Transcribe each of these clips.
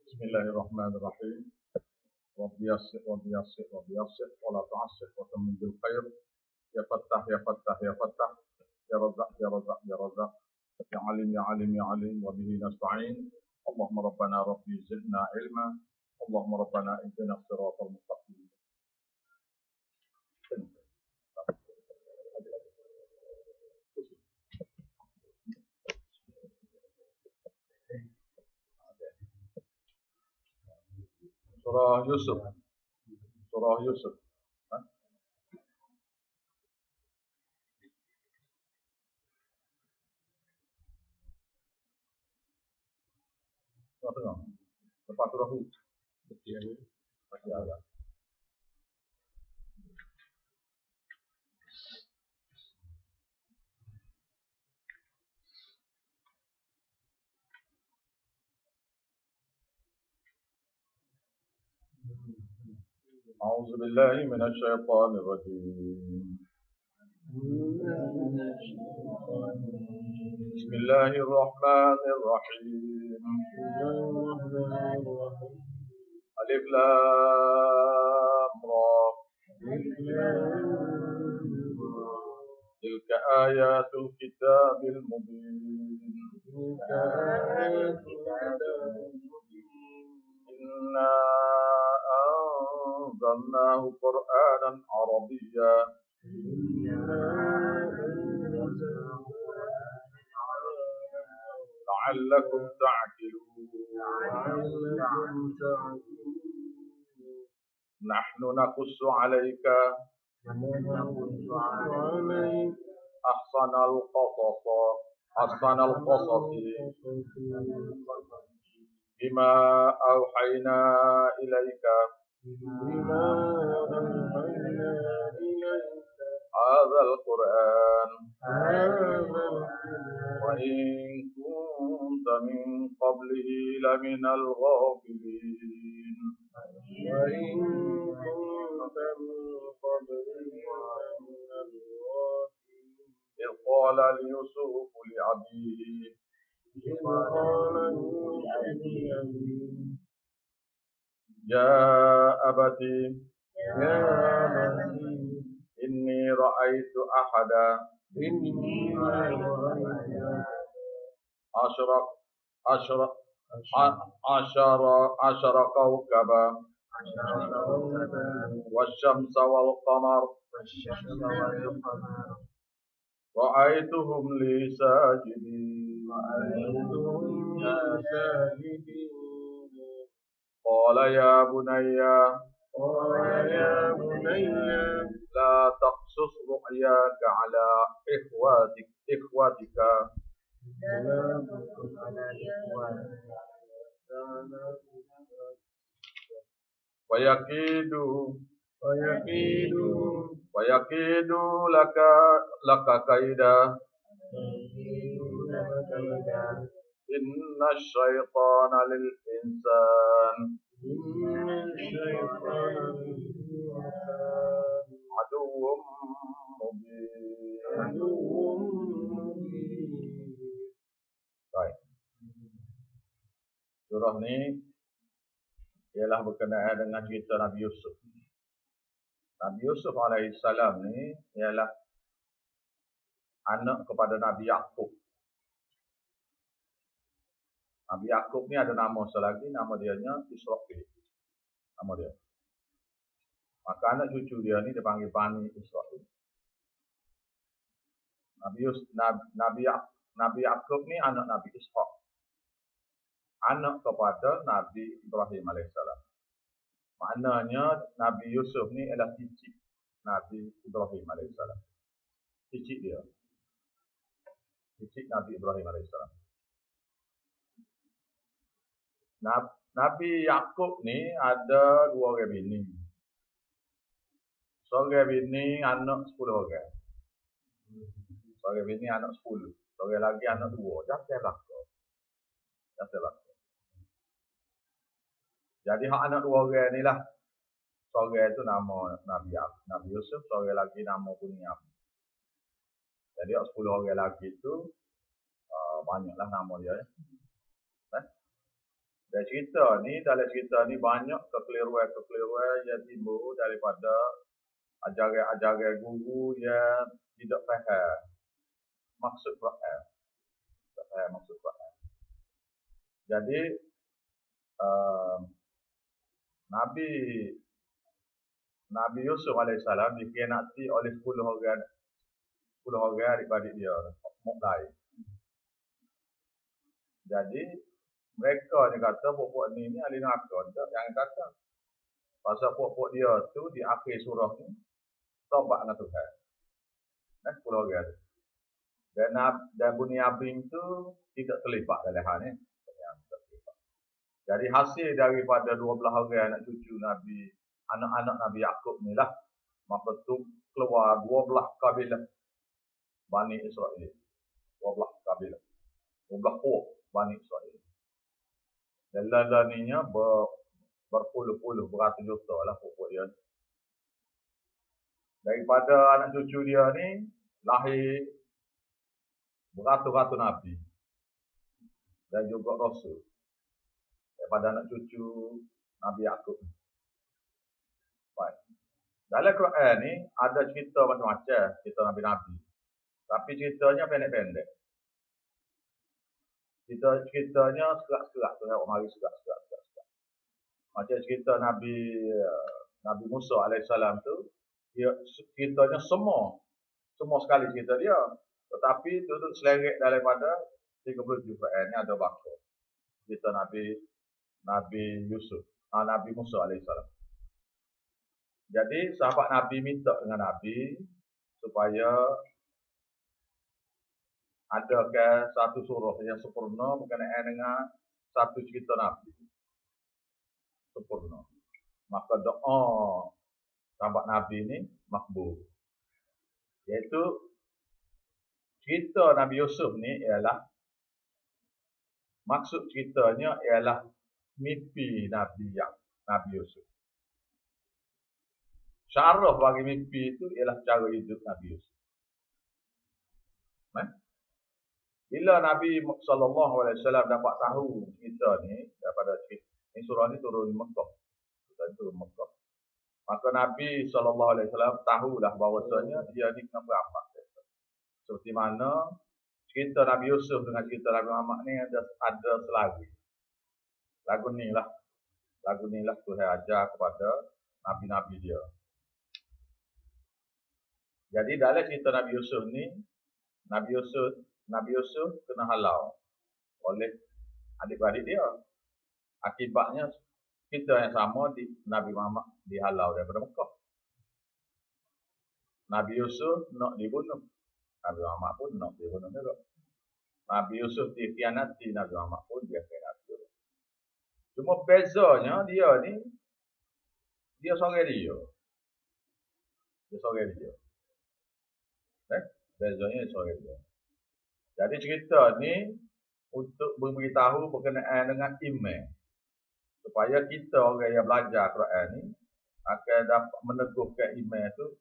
Bismillahirrahmanirrahim. Rabbi yassir, Rabbi yassir, Rabbi yassir, wa la tu'assir, wa tammin bil khair. Ya Fattah, Ya Fattah, Ya Fattah. Ya Razzaq, Ya Razzaq, Ya Razzaq. Ya Alim, Ya Alim, Ya Alim. Wa bihi nasta'in. Allahumma Rabbana Rabbi zidna ilma. Allahumma Rabbana ihdina siratal mustaqim. Surah Yusuf. Surah Yusuf. Ha? Tengah. Lepas surah Hud. Masih ada. أعوذ بالله من الشيطان الرجيم. بسم الله الرحمن الرحيم. ألف لام را. تلك آيات الكتاب المبين. إنا أنزلناه قرآنا عربيا لعلكم تعقلون. نحن نقص عليك أحسن القصص بما أوحينا إليك هذا القرآن وإن كنت من قبله لمن الغافلين. إذ قال ليوسف لأبيه يا أبت إني رأيت أحد عشر كوكبا والشمس والقمر رأيتهم لي ساجدين. قال يا بني لا تقصص رؤياك على إخوتك ويكيدوا لك كيدا إن الشيطان للإنسان عدو مبين. Baik. Surah ni ialah berkenaan dengan cerita Nabi Yusuf. Nabi Yusuf alaihissalam ni ialah anak kepada Nabi Yaqub. Nabi Yaqub ni ada nama selagi, nama dianya Israfil. Nama dia. Maka anak cucu dia ni dipanggil Bani Israfil. Nabi Yaqub ni anak Nabi Ishaq. Anak kepada Nabi Ibrahim alaihissalam. Maknanya Nabi Yusuf ni adalah cicit Nabi Ibrahim alaihissalam. Cicit dia. Cicit Nabi Ibrahim alaihissalam. Nabi Yaqub ni ada 2 orang bini. Seorang bini anak 10 orang. Seorang bini anak 10. Seorang lagi anak 2. Jatuh belakang. Jadi hak anak 2 orang ni lah. Seorang itu nama Nabi Yusuf. Seorang lagi nama Bunyam. Jadi hak 10 orang lagi itu banyaklah nama dia. Eh? Dan dalam cerita ni banyak kekeliruan yang timbul daripada ajaran-ajaran guru yang tidak faham maksud Quran. Maksud Quran. Jadi Nabi Yusuf alaihissalam dikhianati oleh 10 orang adik-adik dia, lain. Jadi mereka ni kata puak-puak ni ahli neraka. Jangan kata. Pasal puak-puak dia tu di akhir surah ni taubat dengan Tuhan. 10 orang tu. Dan Bani Abin tu tidak terlibat dalam hal ni. Jadi hasil daripada 12 orang anak cucu Nabi, anak-anak Nabi Yaqub ni lah, maka tu keluar 12 kabilah Bani Israel. 12 kabilah. 12 puak Bani Israel. Dan lalaninya berpuluh-puluh, beratus juta lah puak dia. Daripada anak cucu dia ni, lahir beratus-ratus Nabi. Dan juga Rasul. Daripada anak cucu Nabi Yaqub. Baik. Dalam Quran ni ada cerita macam-macam, cerita Nabi-Nabi. Tapi ceritanya pendek-pendek. Ceritanya sekerak-sekerak. Mari sekerak-sekerak. Macam cerita Nabi Musa alaihissalam tu, dia ceritanya semua sekali cerita dia. Tetapi duduk seleret daripada 37 Quran ni ada bakal. Cerita Nabi Yusuf, Nabi Musa alaihissalam. Jadi sahabat Nabi minta dengan Nabi supaya adakan satu surah yang sempurna berkenaan dengan satu cerita Nabi. Sempurna. Maka doa sahabat Nabi ni makbul. Iaitu cerita Nabi Yusuf ni ialah, maksud ceritanya ialah mimpi Nabi Yusuf. Syarah bagi mimpi itu ialah cara hidup Nabi Yusuf. Bila Nabi SAW dapat tahu cerita ni, daripada cerita ni, surah ni turun di Mekah. Maka Nabi SAW tahulah bahawasanya dia ni kena berapat. Seperti mana cerita Nabi Yusuf dengan cerita Nabi Muhammad ni ada selari. Lagu ni lah Tuhan ajar kepada Nabi-Nabi dia. Jadi dalam cerita Nabi Yusuf ni, Nabi Yusuf kena halau oleh adik-beradik dia. Akibatnya cerita yang sama di Nabi Muhammad dihalau daripada Mekah. Nabi Yusuf nak dibunuh. Nabi Muhammad pun nak dibunuh juga. Nabi Yusuf dikhianati, Nabi Muhammad pun dia khianati. Cuma bezanya dia seorang dia. Bezanya seorang dia. Jadi cerita ni untuk memberitahu berkenaan dengan iman. Supaya kita orang yang belajar Quran ni akan dapat meneguhkan iman tu.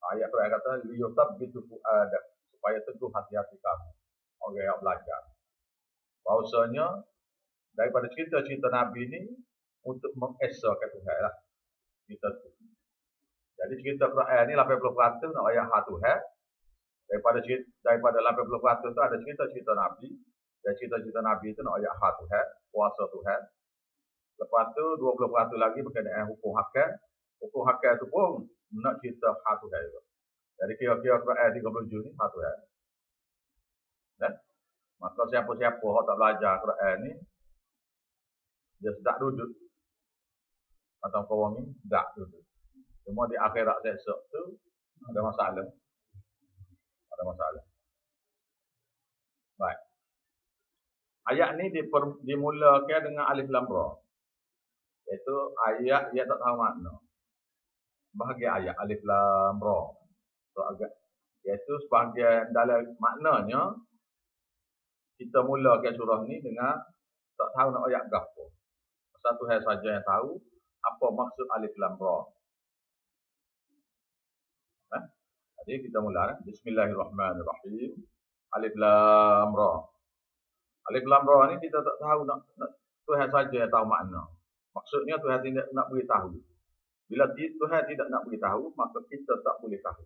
Ayat Quran kata liyutabbitu fu'adak, supaya teguh hati-hati kamu orang yang belajar. Bahawasanya daripada cerita-cerita Nabi ni untuk mengesahkan Tuhan lah. Cerita tu. Jadi cerita Quran ni 80% nak ayat Tuhan. Daripada 80% tu ada cerita-cerita Nabi. Dan cerita-cerita Nabi tu nak ayat Tuhan, kuasa Tuhan. Lepas tu 20% lagi berkenaan hukum hakam. Hukum hakam tu pun nak cerita Tuhan juga. Jadi kira-kira Quran 37 ni Tuhan. Dan maka siapa-siapa yang tak belajar Quran ni, dia sedap duduk. Atau kawan ni sedap duduk. Cuma di akhirat esok tu ada masalah. Baik. Ayat ni dimulakan dengan alif lam ra. Iaitu ayat yang tak tahu makna. Bahagian ayat alif lam ra. Iaitu sebahagian dalam maknanya kita mulakan surah ni dengan tak tahu nak ayat apa. Satu hal saja yang tahu apa maksud alif lam ra. Jadi kita mula. Bismillahirrahmanirrahim. Alif lam ra. Alif lam ra ni kita tak tahu nak Tuhan saja yang tahu makna. Maksudnya Tuhan tidak nak beritahu. Bila Tuhan tidak nak beritahu, maka kita tak boleh tahu.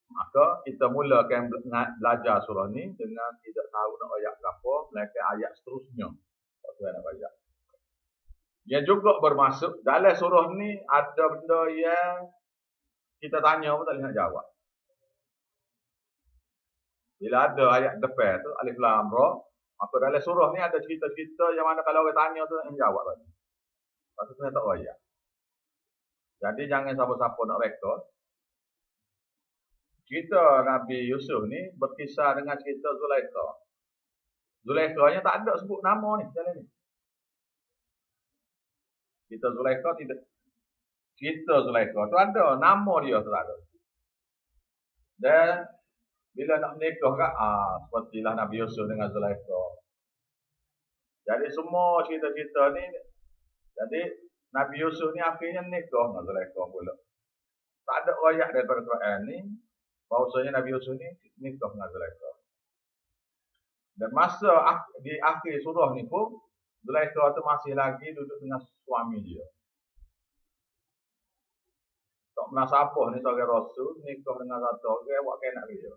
Maka kita mulakan belajar surah ni dengan tidak tahu nak ayat berapa, melainkan ayat seterusnya. Tuhan nak ayat. Yang juga bermaksud dalam surah ni ada benda yang kita tanya pun tak boleh nak jawab. Bila ada ayat depan tu alif lam ra, maka dalam surah ni ada cerita-cerita yang mana kalau orang tanya tu yang jawab tadi. Pasal tu tak ayat. Jadi jangan siapa-siapa nak rekod. Cerita Nabi Yusuf ni berkisar dengan cerita Zulaikha. Zulaikha-nya tak ada sebut nama ni dalam ni. Cerita Zulaikha tidak. Cerita Zulaikha tu ada, nama dia tu ada. Dan bila nak menikah kan, sepertilah Nabi Yusuf dengan Zulaikha. Jadi semua cerita-cerita ni, jadi Nabi Yusuf ni akhirnya menikah dengan Zulaikha pula. Tak ada ayat daripada Quran ni, bahawasanya Nabi Yusuf ni nikah dengan Zulaikha. Dan masa di akhir surah ni pun, Zulaikha tu masih lagi duduk dengan suami dia. Tak pernah siapa ni sebagai Rasul, nikah dengan satu orang, buat kena dia.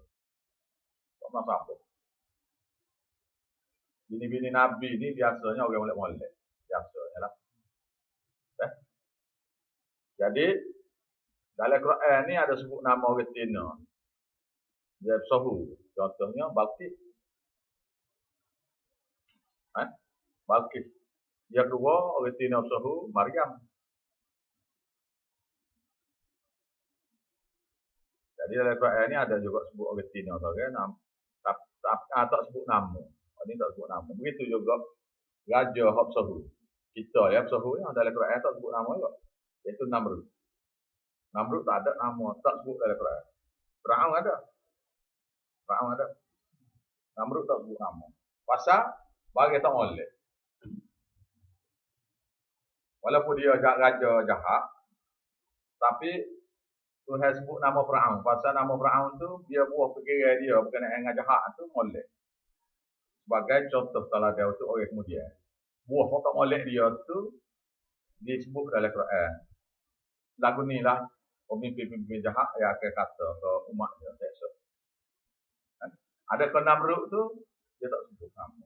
Tak pernah siapa. Bini-bini Nabi ni biasanya orang molek-molek. Biasanya lah. Jadi, dalam Quran ni ada sebut nama orang Tina. Dia Sohu. Contohnya, Balqis. Balqis. Yang kedua, orang Tina Sohu, Maryam. Jadi dalam Quran ni ada juga sebut orang Tina. Tak sebut nama. Ini tak sebut nama. Begitu juga Raja Hapsahu. Kita ya Hapsahu yang dalam Quran tak sebut nama juga. Iaitu Namrud. Namrud tak ada nama. Tak sebut dalam Quran. Fir'aun ada. Fir'aun ada. Namrud tak sebut nama. Pasal bagi tak boleh. Walaupun dia raja jahat, tapi Tuhan sebut nama Fir'aun. Pasal nama Fir'aun tu, dia buah fikiran dia berkenaan dengan jahat tu molek. Sebagai contoh teladan untuk orang kemudian. Buah tak molek dia tu, disebut dalam Quran. Lagu ni lah, pemimpin-pemimpin jahat yang akan kata ke umat dia. Ada ke Namrud tu, dia tak sebut nama.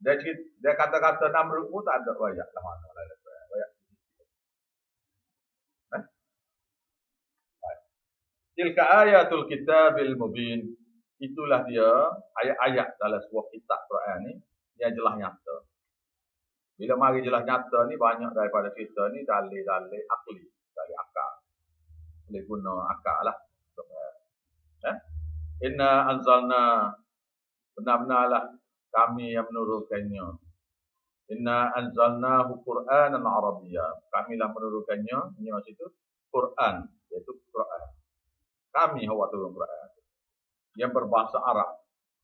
Dia kata-kata Namrud pun tak ada ayat lah mana dalam Quran. Ayat Tilka ayatul kitabil mubin. Itulah dia ayat-ayat dalam sebuah kitab Quran ni yang jelas nyata. Bila mari jelas nyata ni banyak daripada cerita ni dalil-dalil akli, dalil akal. Boleh guna akal lah. Inna anzalna, benar-benar lah kami yang menurunkannya. Inna anzalnahu Qur'anan Arabiyyah. Kami lah menurunkannya, ini maksud itu Quran, iaitu Quran. Kami hawa turun Quran yang berbahasa Arab,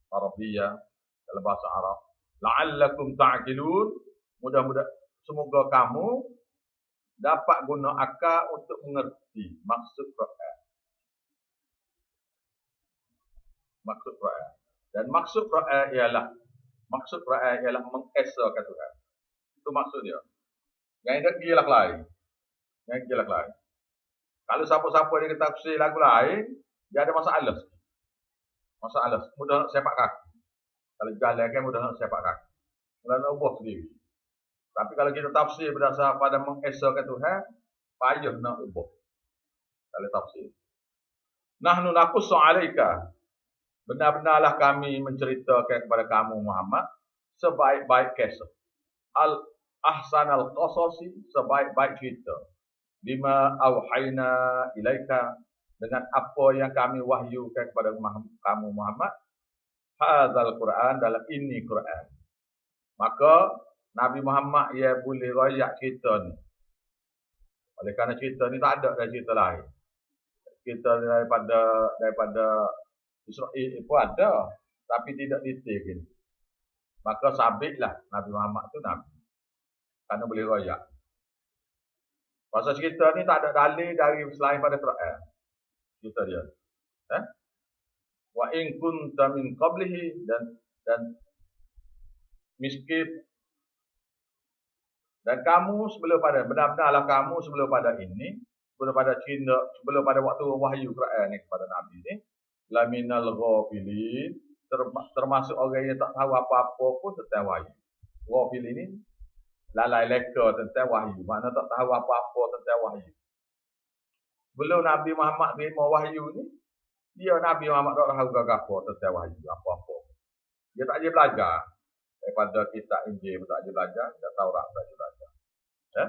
Arabiyyah, dalam bahasa Arab. La'allakum ta'qilun, mudah-mudahan semoga kamu dapat guna akal untuk mengerti maksud Quran. Maksud Quran. Dan maksud Quran ialah mengesakan Tuhan. Itu maksud dia. Yang tidak gila lain. Yang gila lain. Kalau siapa-siapa dia kata tafsir lagu lain, dia ada masalah. Masalah. Mudah nak sepak kaki. Kalau jalan kan mudah nak sepak kaki. Mudah nak ubah sendiri. Tapi kalau kita tafsir berdasar pada mengesakan Tuhan, payah nak ubah. Kalau tafsir. Nahnu naqussu 'alaika. Benar-benarlah kami menceritakan kepada kamu Muhammad sebaik-baik kisah. Al-ahsanal qasasi, sebaik-baik cerita. Bima auhayna ilaika, dengan apa yang kami wahyukan kepada kamu Muhammad. Hadzal Quran, dalam ini Quran. Maka Nabi Muhammad ia boleh royak cerita ni. Oleh kerana cerita ni tak ada dari cerita lain. Cerita daripada Israel pun ada, tapi tidak detail. Maka sabitlah Nabi Muhammad tu Nabi. Kerana boleh royak. Pasal cerita ni tak ada dalil dari selain pada Quran. Cerita dia. Wa in kunta min qablihi, dan miskin. Dan kamu sebelum pada, benar-benarlah kamu sebelum pada ini, sebelum pada Cina, sebelum pada waktu wahyu Quran ni kepada Nabi ni, laminal ghafilin, termasuk orang yang tak tahu apa-apa pun tentang wahyu. Ghafil ini lalai leka tentang wahyu, makna tak tahu apa-apa tentang wahyu. Sebelum Nabi Muhammad terima wahyu ni, dia Nabi Muhammad tak tahu apa tentang wahyu, apa-apa. Dia tak boleh belajar. Daripada kitab Injil tak boleh belajar, tak tahu tak boleh belajar. Ya?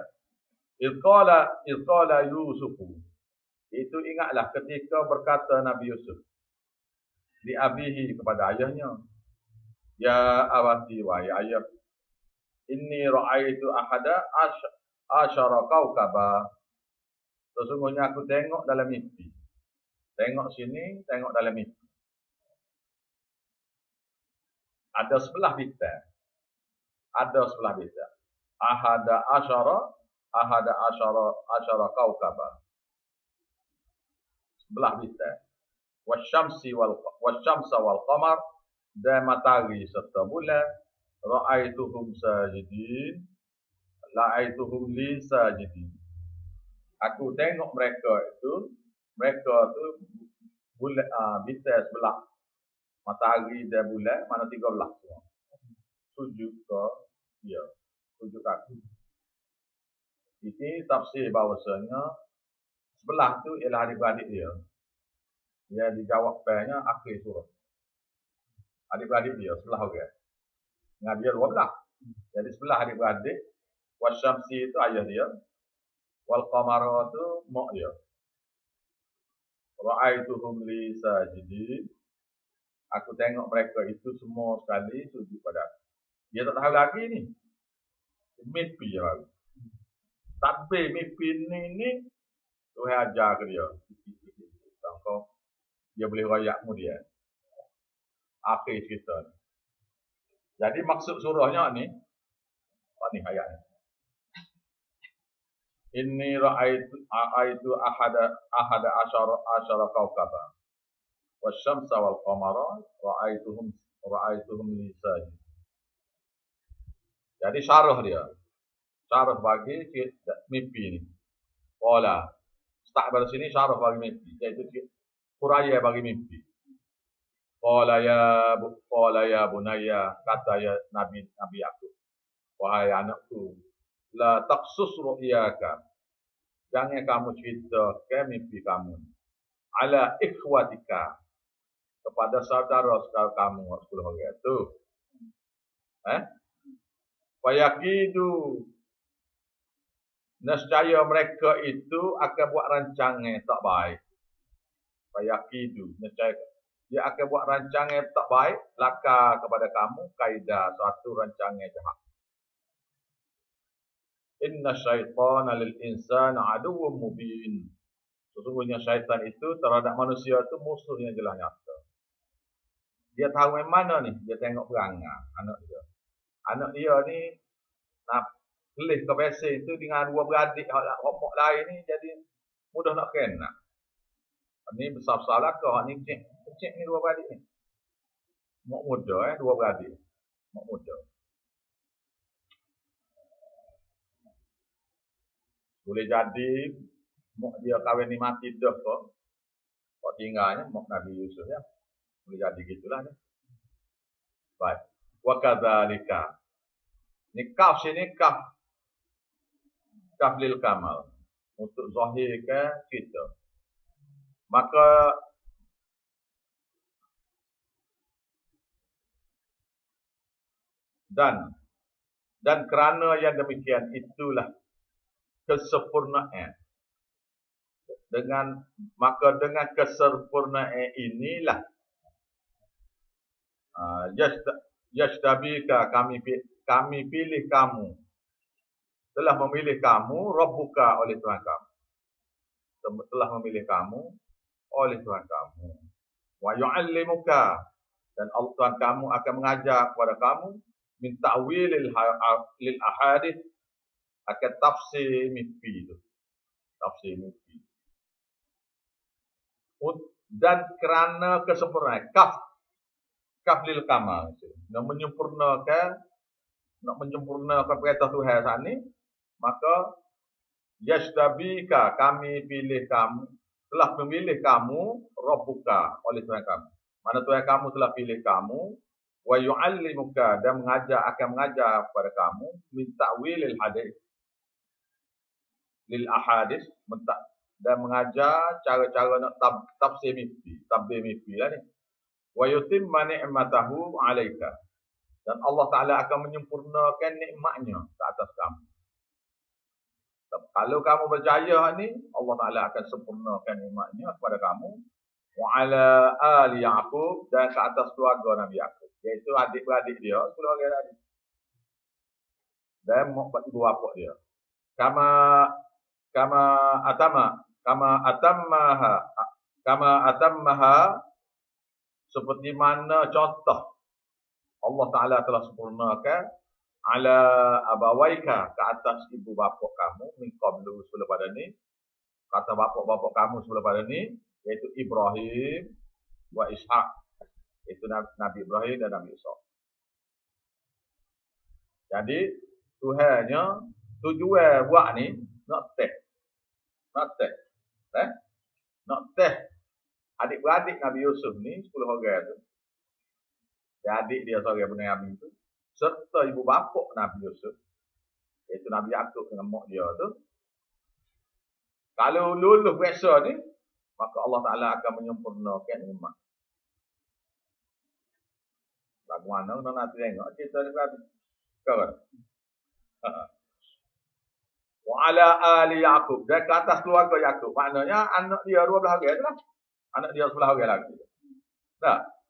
Izqala Yusufu. Itu ingatlah ketika berkata Nabi Yusuf di abihi kepada ayahnya, ya abati wa ya ayah, inni ra'aitu ahada asyara kaukaba. Sesungguhnya aku tengok dalam mimpi. Tengok sini, tengok dalam mimpi. Ada sebelah bintang. Ada sebelah bintang. Ahada asyara kaukaba. Sebelah bintang. Wasyamsa wal qamar, dan matahari serta bulan. Ra'aituhum sajidin. La'aituhum li sajidin. Aku tengok mereka tu bulan, bintang sebelah matahari dan bulan, mana 13 semua. Sujud ke dia, sujud aku. Ini tafsir bahawasanya sebelah tu ialah adik-beradik dia. Dia dijawab banyak akhir surah. Adik-beradik dia, sebelah orang. Dengan dia 12. Jadi sebelah adik-beradik, wasyamsi itu ayah dia, wal qamara tu mak dia. Ra'aituhum li sajidin. Aku tengok mereka itu semua sekali sujud pada aku. Dia tak tahu lagi ni. Mimpi je baru. Tapi mimpi ni Tuhan ajar ke dia. Sangka dia boleh rayak kemudian. Akhir cerita ni. Jadi maksud surahnya ni, ni ayat ni. Inni ra'aitu ahada asyara kaukaba. Wasyamsa wal qamara ra'aituhum li sajid. Jadi syarah dia. Syarah bagi mimpi ni. Qala. Start dari sini syarah bagi mimpi. Iaitu huraian bagi mimpi. Qala ya bunayya, kata ya Nabi Yakub. Wahai anakku, la taqsus ru'yaka. Jangan kamu ceritakan mimpi kamu. Ala ikhwatika. Kepada saudara-saudara kamu, sepuluh orang tu. Fayakidu. Nescaya mereka itu akan buat rancangan tak baik. Fayakidu. Nescaya dia akan buat rancangan tak baik. Laka kepada kamu. Kaidah suatu rancangan jahat. Inna syaitana lil insana aduwwum mubin. Sesungguhnya syaitan itu terhadap manusia itu musuh yang jelas nyata. Dia tahu yang mana ni? Dia tengok perangai anak dia. Anak dia ni nak kelih ke besen tu dengan dua beradik hok lain ni, jadi mudah nak kena. Ni besar-besar lah ke hak ni cek ni dua beradik ni. Mak muda dua beradik. Mak muda. Boleh jadi mak dia kahwin ni mati dah ke. Kok tinggalnya mak Nabi Yusuf ya. Boleh jadi gitulah ni. Baik. Wa kadzalika. Ni kaf sini kaf lil kamal. Untuk zahirkan kita. Maka dan kerana yang demikian itulah kesempurnaan. Dengan kesempurnaan inilah yashtabika kami pilih kamu. Telah memilih kamu Rabbuka oleh Tuhan kamu. Telah memilih kamu oleh Tuhan kamu. Wa yu'allimuka, dan Allah Tuhan kamu akan mengajar kepada kamu min ta'wilil ahadith, akan tafsir mimpi itu. Tafsir mimpi. Dan kerana kesempurnaan, kaf lil kamal. Nak menyempurnakan perintah Tuhan saat ni, maka yastabika, kami pilih kamu, telah memilih kamu, Rabbuka, oleh Tuhan kamu. Mana Tuhan kamu telah pilih kamu, wa yu'allimuka, dan akan mengajar kepada kamu, min ta'wilil hadis, lil ahadis, dan mengajar cara-cara nak tafsir mimpi, tabir mimpi lah ni. Wa yutimma ni'matahu 'alaika, dan Allah Taala akan menyempurnakan nikmatnya ke atas kamu. Kalau kamu percaya ni, Allah Taala akan sempurnakan nikmatnya kepada kamu. Wa 'ala ali Yaqub, dan ke atas keluarga Nabi Yaqub, iaitu adik-beradik dia, 10 orang adik. Dan ibu bapa dia. Kama atammaha, seperti mana contoh Allah Ta'ala telah sempurnakan ala abawaika, ke atas ibu bapa kamu, min qablu, sebelum pada ni, kata bapa-bapa kamu sebelum pada ni, iaitu Ibrahim wa Ishaq, itu Nabi Ibrahim dan Nabi Ishaq. Jadi Tuhannya tujuan buat ni nak teh adik-beradik Nabi Yusuf ni 10 orang tu. Adik dia seorang benar Nabi tu, serta ibu bapa Nabi Yusuf, iaitu Nabi Yaqub dengan mak dia tu. Kalau luluh biasa ni, maka Allah Ta'ala akan menyempurnakan nikmat. Bagaimana kita nak tengok cerita ni berarti? Kawan. Wa ala ali Yaqub, dan ke atas keluarga Yaqub. Maknanya anak dia 12 orang tu lah. Anak dia 11 orang lagi. Tak?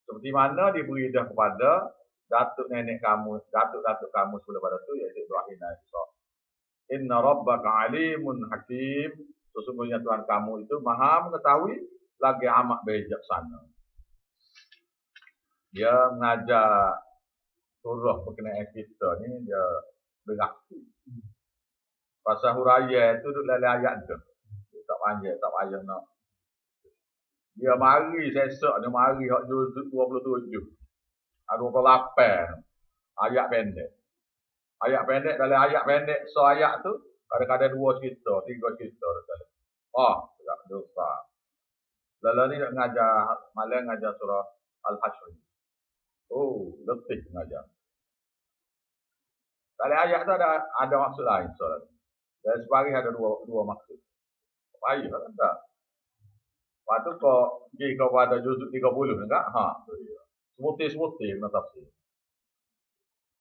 Seperti mana diberi dah kepada datuk nenek kamu, datuk kamu sebelum pada tu, iaitu Ibrahim dan Ishaq. Inna rabbaka alimun hakim, sesungguhnya Tuhan kamu itu maha mengetahui lagi amat bijaksana. Dia mengajar surah berkenaan kita ni, dia beraksi. Pasal huraya tu duduk dalam ayat tu. Tak panjang, tak payah nak. Dia mari sesok, dia mari hak juzuk 27. 28 ayat pendek. Ayat pendek, dalam ayat pendek so ayat tu kadang-kadang 2 cerita, 3 cerita dalam. Tak dosa. Lalu ni nak ngajar, malam ngajar surah Al-Hashr. Letih ngajar. Dalam ayat tu ada maksud lain soalan. Dan sebagai ada dua maksud. Payah kan tak? Lepas tu kau pada juzuk 30 enggak? Semuti kena tafsir.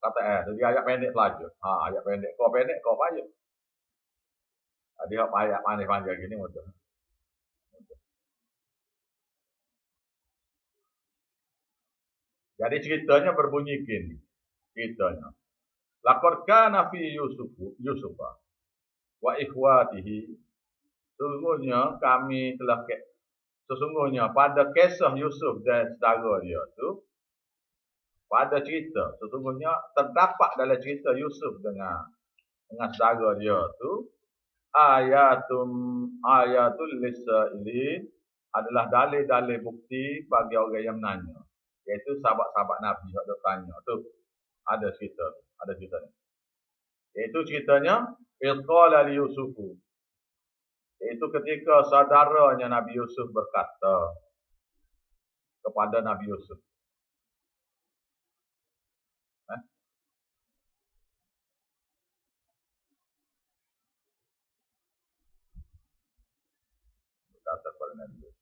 Kata jadi ayat pendek pelajar. Ayat pendek. Kau pendek, kau payah. Dia ayat panjang gini betul. Jadi ceritanya berbunyi gini. Ceritanya. Laqad kana fi Yusufa wa ikhwatihi. Sesungguhnya pada kisah Yusuf dan saudara dia tu, pada cerita, sesungguhnya terdapat dalam cerita Yusuf dengan saudara dia tu, ayatul lisailin, adalah dalil-dalil bukti bagi orang yang menanya, iaitu sahabat-sahabat Nabi yang bertanya tu. Ada cerita ni. Iaitu ceritanya Ilqala li Yusufu, iaitu ketika saudaranya Nabi Yusuf berkata kepada Nabi Yusuf. Berkata kepada Nabi Yusuf.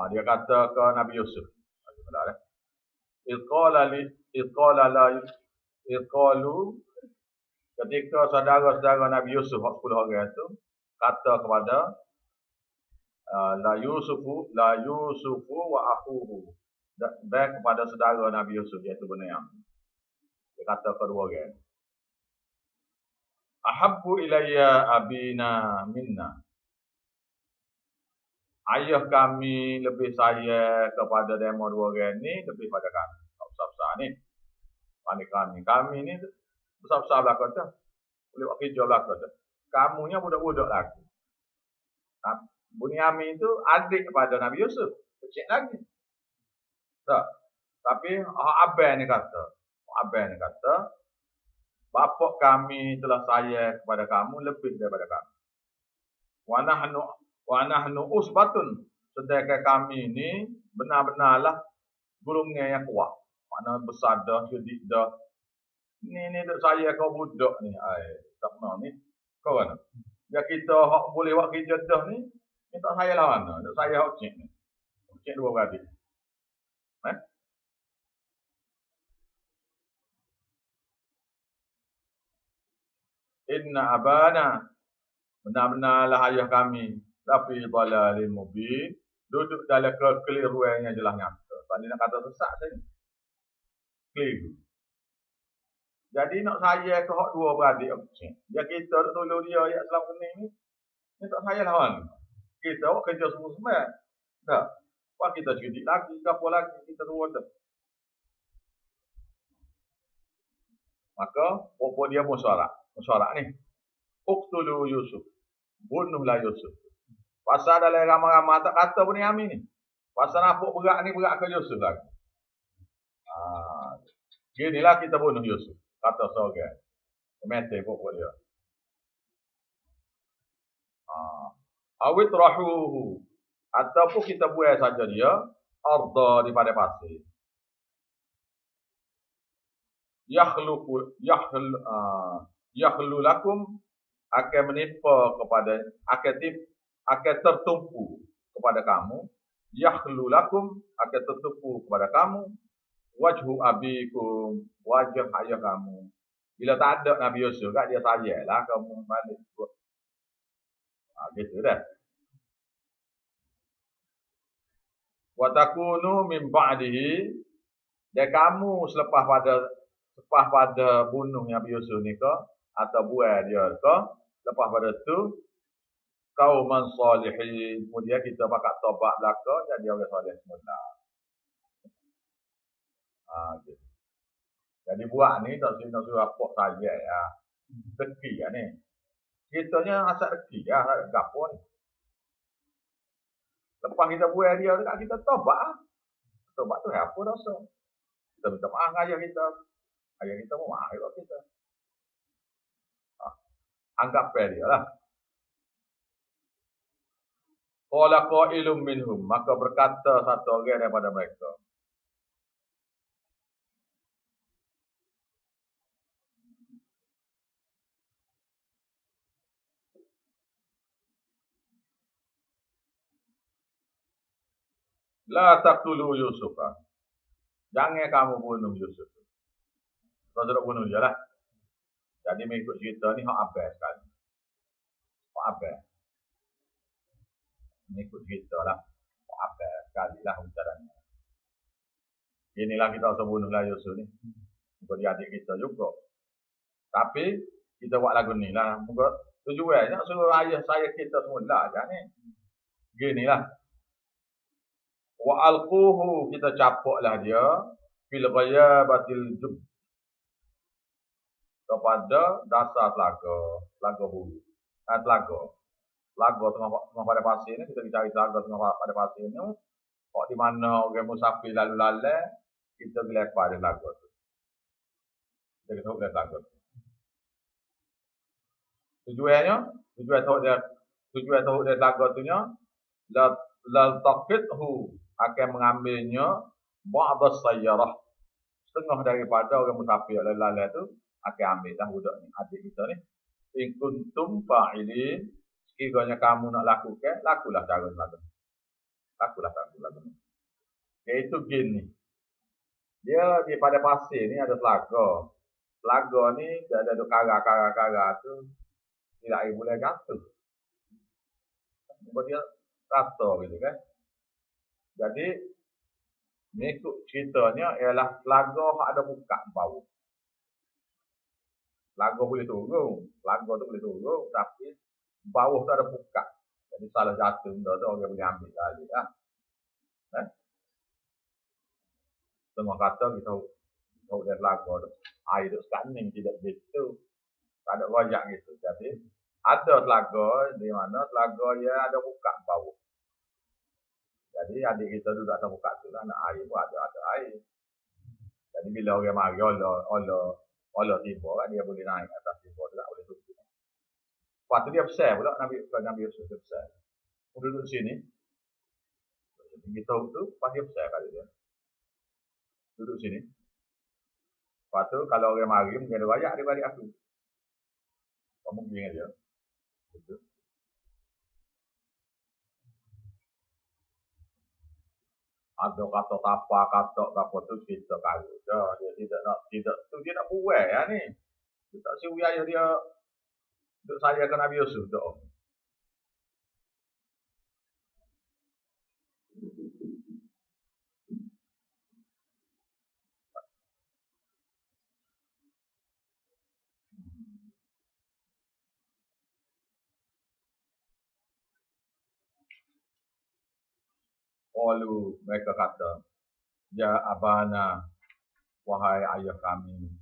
Dia kata ke Nabi Yusuf. Ketika saudara-saudara Nabi Yusuf 10 orang itu kata kepada la Yusufu wa akhuhu, dan kepada saudara Nabi Yusuf, iaitu Bunayam. Dia kata kedua orang, ahabbu ilayya abina minna, ayah kami lebih sayang kepada demo 2 orang ni lebih pada kami. Besar-besar ni. Kami ni besar-besar belakang tu. Boleh buat kerja belakang tu. Kamunya budak-budak lagi. Bunyamin itu adik kepada Nabi Yusuf. Kecil lagi. Tak. Tapi Abang ni kata, bapak kami telah sayang kepada kamu lebih daripada kami. Wa nahnu usbatun. Sedangkan kami ini benar-benarlah golongan yang kuat. Mana besar dah, sedikit dah. Ni duk saya kau budak ni. Tak pernah ni. Kau kan? Ya kita hak boleh buat kerja dah ni, ni tak saya lah mana. Duk saya hak cik ni. Cik dua beradik. Inna abana, benar-benarlah ayah kami, tapi dhalalin mubin, duduk dalam kekeliruan yang jelas nyata. Tak nak kata sesat saja. Keliru. Jadi nak saya ke hak dua beradik okey. Ya kita nak tolong dia ayat Islam ni tak saya lawan. Kita buat kerja semua. Tak. Wah kita sedikit lagi, apa lagi kita dua tu. Maka apa dia musyarat ni. Uqtulu Yusuf. Bunuhlah Yusuf. Pasal dalam ramai-ramai tak kata Bunyamin ni. Pasal nampak berat ni berat ke Yusuf lagi. Ginilah kita bunuh Yusuf. Kata seorang. Mete pokok dia. Awit rahuhu. Ataupun kita buat saja dia. Arda daripada pasir. Yakhlu lakum. Akan menimpa kepada. Akan tertumpu kepada kamu. Yakhlu lakum. Akan tertumpu kepada kamu. Wajhu abikum, wajah ayah kamu. Bila tak ada Nabi Yusuf, kat dia sajalah kamu balik. Gitu dah. Wa takunu min ba'dihi, dan kamu selepas pada bunuh Nabi Yusuf ni ke, atau buat dia ke, lepas pada tu qauman salihin, kemudian kita bakal tobat belaka jadi orang soleh semula. Gitu. Jadi buat ni tak suruh apa saja ya. Rezeki ya ni. Kitanya asal rezeki ya, tak gapo ni. Lepas kita buat dia dekat kita tobat. Tobat tu apa dosa? Kita minta maaf ayah kita. Ayah kita mau maaf kita. Anggap dia lah. Qala qailum minhum, maka berkata satu orang daripada mereka. La taqtulu Yusufa. Jangan kamu bunuh Yusuf. Kau sudah bunuh dia lah. Jadi mengikut cerita ni hak abad sekali. Hak abad. Mengikut cerita lah. Hak abad sekali lah ucarannya. Inilah kita usah bunuhlah Yusuf ni. Muka dia adik kita juga. Tapi kita buat lagu ni lah. Muka tujuannya suruh ayah saya kita semula aja ni. Ginilah. Wa alquhu, kita capuklah dia fil ghayabatil jub, kepada dasar telaga bulu. Telaga tengah pada pasir ni, kita cari telaga tengah pada pasir ni. Kok di mana orang musafir lalu lalang, kita gelepar di telaga tu. Kita tahu dia telaga tu. Tujuan tahu dia telaga tu nya la taqithu, akan mengambilnya ba'da sayyarah, setengah daripada orang musafir lalu tu akan ambil dah budak ni, adik kita ni. In kuntum fa'ilin, sekiranya kamu nak lakukan, lakulah cara lagu. Lakulah cara lagu ni. Iaitu gini. Dia di pada pasir ni ada telaga. Telaga ni dia ada kara tu tidak air boleh jatuh. Dia rata gitu kan. Jadi mengikut ceritanya ialah telaga yang ada buka bawah. Telaga boleh turun, tapi bawah tu ada buka. Jadi salah jatuh benda tu orang boleh ambil balik lah. Semua kata kita tahu dia telaga tu. Air tu sekarang tidak begitu. Tak ada royak gitu. Jadi ada telaga di mana telaga dia ada buka bawah. Jadi adik kita duduk atas buka tu lah, nak air pun ada air. Jadi bila orang mari Allah tiba kan, dia boleh naik atas tiba tu tak boleh duduk. Lepas tu dia besar pula Nabi Yusuf dia besar. Duduk di sini. Kita tu lepas dia besar kali dia. Duduk sini. Lepas tu kalau orang mari mungkin ada banyak daripada aku. Kamu mungkin aja. Betul. Ada kata apa, kata apa tu kita kali. Dia tidak dia nak buat ya ni. Dia tak siu ayah dia untuk saya ke Nabi Yusuf tu. Lalu mereka kata, ya abana, wahai ayah kami,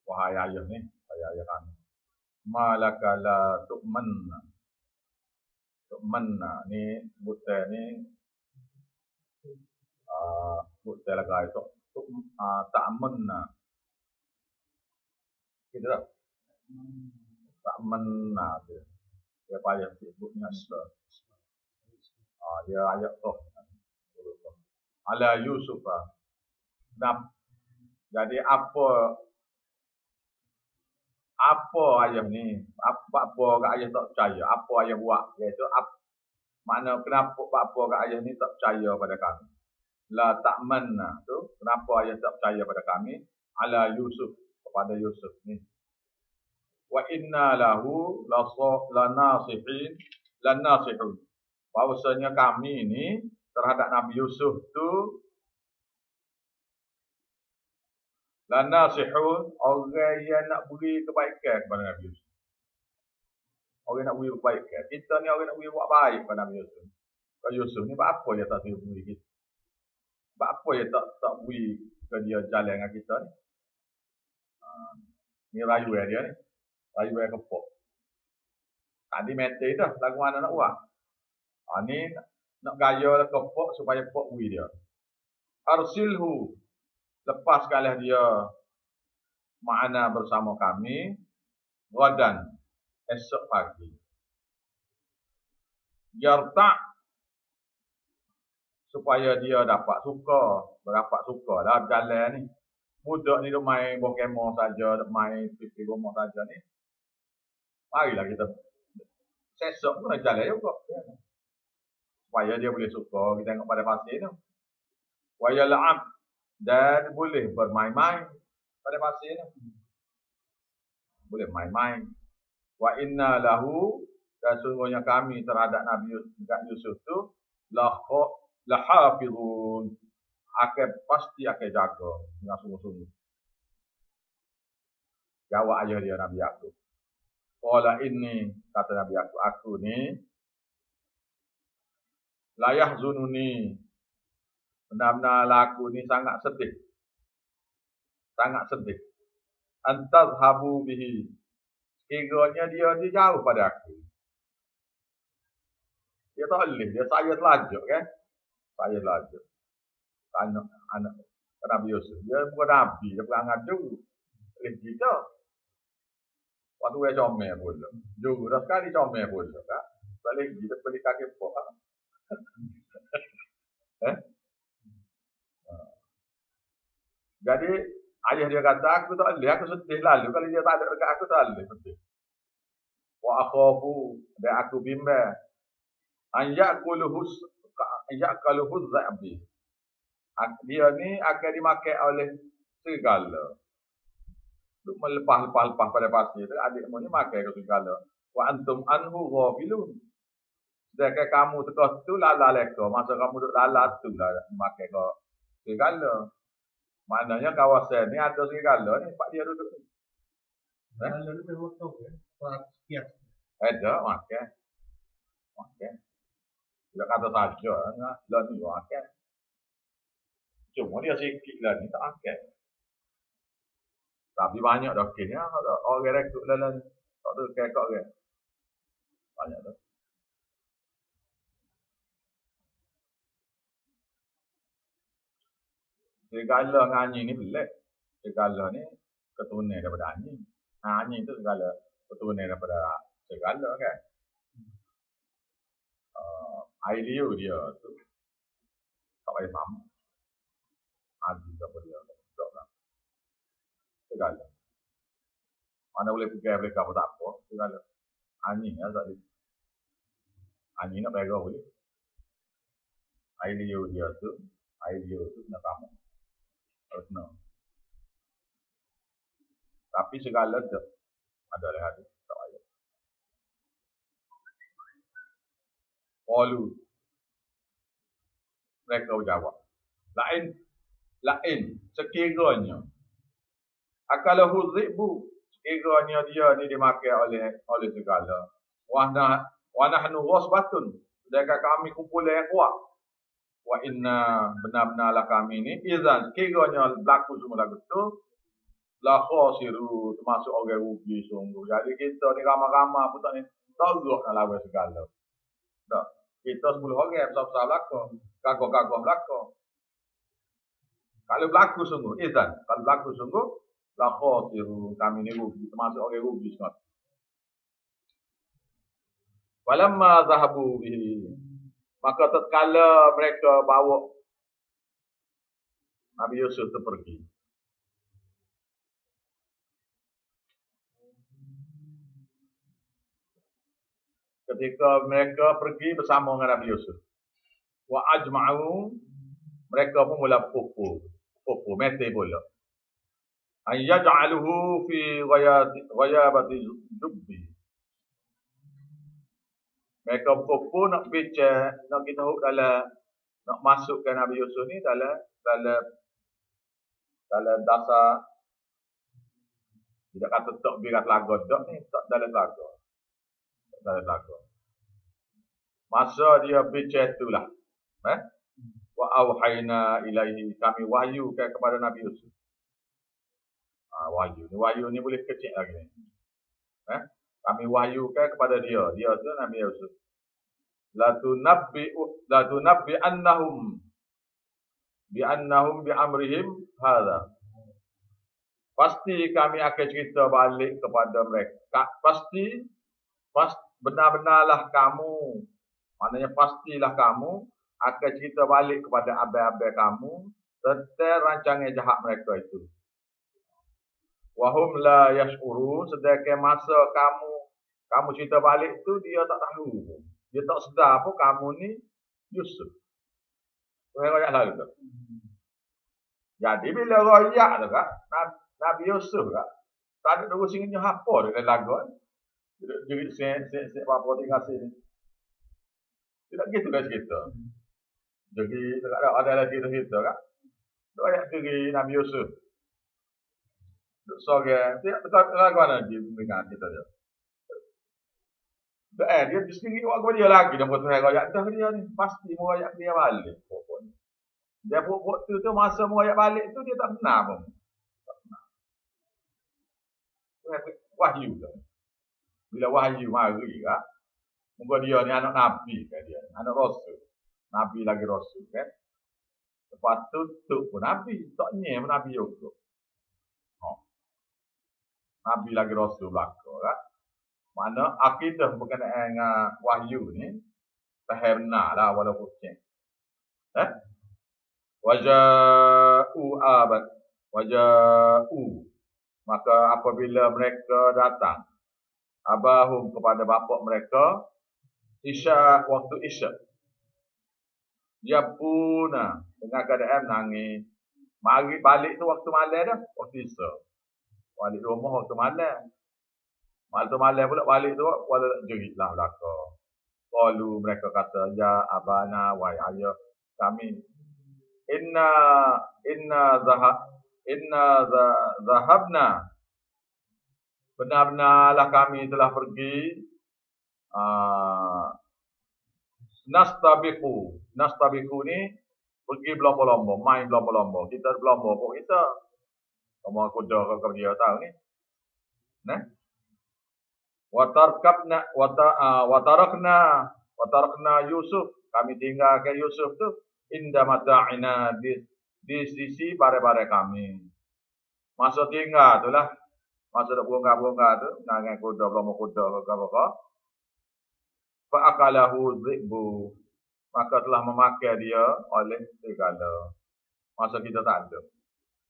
wahai ayah ni, wahai ayah kami, malakala tu'manna, tu'manna ni buta ni, buta lagi itu, ta'manna, gitu tak? Ta'manna dia payah sebutnya sebab. Dia ayat tu. Ala Yusuf. Jadi apa ayah ni? Apa ayah tak percaya? Apa ayah buat? Iaitu makna kenapa ayah ni tak percaya pada kami? La ta'manna tu. Kenapa ayah tak percaya pada kami? Ala Yusuf, kepada Yusuf ni. Wa inna lahu lanasihun. Bahawasanya kami ni terhadap Nabi Yusuf tu lanasihun, orang yang nak beri kebaikan kepada Nabi Yusuf. Orang nak beri kebaikan. Kita ni orang nak beri buat baik kepada Nabi Yusuf. Kalau Yusuf ni buat apa dia tak beri kita? Buat apa dia tak beri ke dia jalan dengan kita ni? Ni rayu dia ni. Rayu yang kepok. Tadi mete dah lagu mana nak buat. Ni nak gaya kepok supaya kepok beri dia. Arsilhu, lepas kalah dia ma'ana bersama kami gadan, esok pagi. Yarta' supaya dia dapat suka dalam jalan ni. Budak ni duk main Pokemon saja, duk main pipi rumah saja ni. Marilah kita sesok pun nak jalan juga. Supaya dia boleh suka kita tengok pada pasir tu. Wa yal'ab, dan boleh bermain-main pada pasir tu. Boleh main-main. Wa inna lahu, dan sungguhnya kami terhadap Nabi Yusuf tu lahafizun, pasti akan jaga dengan sungguh-sungguh. Jawab ayah dia Nabi Yaqub. Qala inni, kata Nabi Yaqub, aku ni la yahzununi, benar-benar aku ni sangat sedih. Sangat sedih. Antazhabu bihi, kiranya dia jauh pada aku. Dia tak boleh, dia saya telajuk kan. Saya telajuk. Anak Nabi Yusuf. Dia bukan Nabi, dia bukan ngaju. Boleh kita. Waktu dia comel pun. Juru dah sekali comel pun. Boleh kita beli kaki pok. Jadi ayah dia kata, aku tak boleh, aku sedih lalu. Kalau dia tak ada dekat aku, tak boleh sedih. Wa akhafu, dan aku bimbang. Ya'kaluhuz za'bi. Dia ni akan dimakan oleh serigala. Duk melepas-lepas pada pasir tu, adikmu ni makan ke serigala. Wa antum anhu ghafilun. Sedangkan kamu tekah tu lala leka. Masa kamu duk lala tu lah makan ke serigala. Maknanya kawasan ni ada serigala ni, pak dia duduk ni. Serigala ni memang tahu ya. Ada makan. Makan. Dia kata saja, lah ni makan. Cuma dia sikit lah ni tak makan. Tapi banyak dah kes ya. Orang rekrut dalam tak tu kekok ke. Banyak dah. Serigala dengan anjing ni pelik. Serigala ni keturunan daripada anjing. Anjing tu segala keturunan daripada serigala kan. Air liu dia tu tak payah sama. Anjing apa dia tak lah. Segala. Mana boleh pegang mereka pun tak apa. Segala. Anjing lah tak boleh. Anjing nak pegang boleh. Air liu dia tu. Air liu tu kena sama. Harus kena. Tapi segala tu ada lah hadis. Tak payah. Qalu. Mereka berjawab. Lain. Sekiranya. Akalahu zi'bu. Sekiranya dia ni dimakan oleh segala. Wa nahnu ghasbatun. Sedangkan kami kumpulan yang kuat. Wa inna benar-benarlah kami ni. Izan. Sekiranya berlaku semua lagu tu. La khasiru. Termasuk orang rugi sungguh. Jadi kita ni ramah-ramah pun tak ni. Tak gerak nak lawan segala. Tak. Kita 10 orang besar-besar belakang. Gagah-gagah belakang. Kalau berlaku sungguh, izan. Kalau berlaku sungguh, la khasiru. Kami ni rugi. Termasuk orang rugi semua. Walamma zahabu bihi. Maka tatkala mereka bawa Nabi Yusuf tu pergi. Ketika mereka pergi bersama dengan Nabi Yusuf. Wa ajma'u. Mereka pun mula pupu, mete pula. An yaj'aluhu fi ghayabati jubbi. Mereka pupu nak bincang, nak kita dalam, nak masukkan Nabi Yusuf ni dalam dasar, tidak kata tak birat lagu dak ni, tak dalam lagu. Dalam lagu. Masa dia bincang itulah. Wa auhayna ilaihi, kami wahyukan kepada Nabi Yusuf. Wahyu ni boleh kecil lagi ni. Kami wahyukan kepada dia tu Nabi Yusuf. La tunabbi annahum bi amrihim hadza. Pasti kami akan cerita balik kepada mereka. Pasti benar-benarlah kamu. Maknanya pastilah kamu akan cerita balik kepada abai-abai kamu tentang rancangan jahat mereka itu. Wahum la yash'urun, sedangkan masa kamu cerita balik tu dia tak tahu. Dia tak sedar pun kamu ni Yusuf. Royak lalu tu. Jadi bila royak tu kan, Nabi Yusuf kan, tak ada dua singgahnya apa dalam lagu. Jadi sen apa tinggal sini. Tidak gitu guys kita. Jadi ada lagi cerita kan. Royak diri Nabi Yusuf. Sorang, dia dekat lagu mana di dengan kita dia. Dia sendiri buat kepada dia lagi dan buat royak dah dia ni. Pasti royak dia balik pokoknya. Dia buat tu masa royak balik tu dia tak benar pun. Tak benar. Wahyu tu. Bila wahyu mari kan. Muka dia ni anak Nabi kan dia. Anak Rasul. Nabi lagi Rasul kan. Lepas tu pun Nabi. Tak nyem Nabi juga. Nabi lagi Rasul belakang kan. Mana akidah berkenaan dengan wahyu ni. Faham benar lah walaupun ceng. Waja'u. Maka apabila mereka datang. Abahum kepada bapak mereka. Waktu isya. Yabuna. Dengan keadaan nangis. Mari balik tu waktu malam dah. Waktu isya. Balik rumah waktu malam. Waktu malam pula balik tu. Wala jerit lah belakang. Qalu mereka kata. Ya abana wa ayah kami. Inna zahabna. Benar-benarlah kami telah pergi. Nastabiqu ni pergi berlomba-lomba, main berlomba-lomba. Kita berlomba pun kita. Kamu kuda ke dia tahu ni. Nah. Watarakna Yusuf. Kami tinggalkan Yusuf tu inda mata'ina di sisi bare-bare kami. Masa tinggal tu lah. Masa dah bunga-bunga tu, nangai kuda, belum kuda ke apa-apa. Fa'akalahu dhi'bu. Maka telah memakai dia oleh serigala. Masa kita tak ada.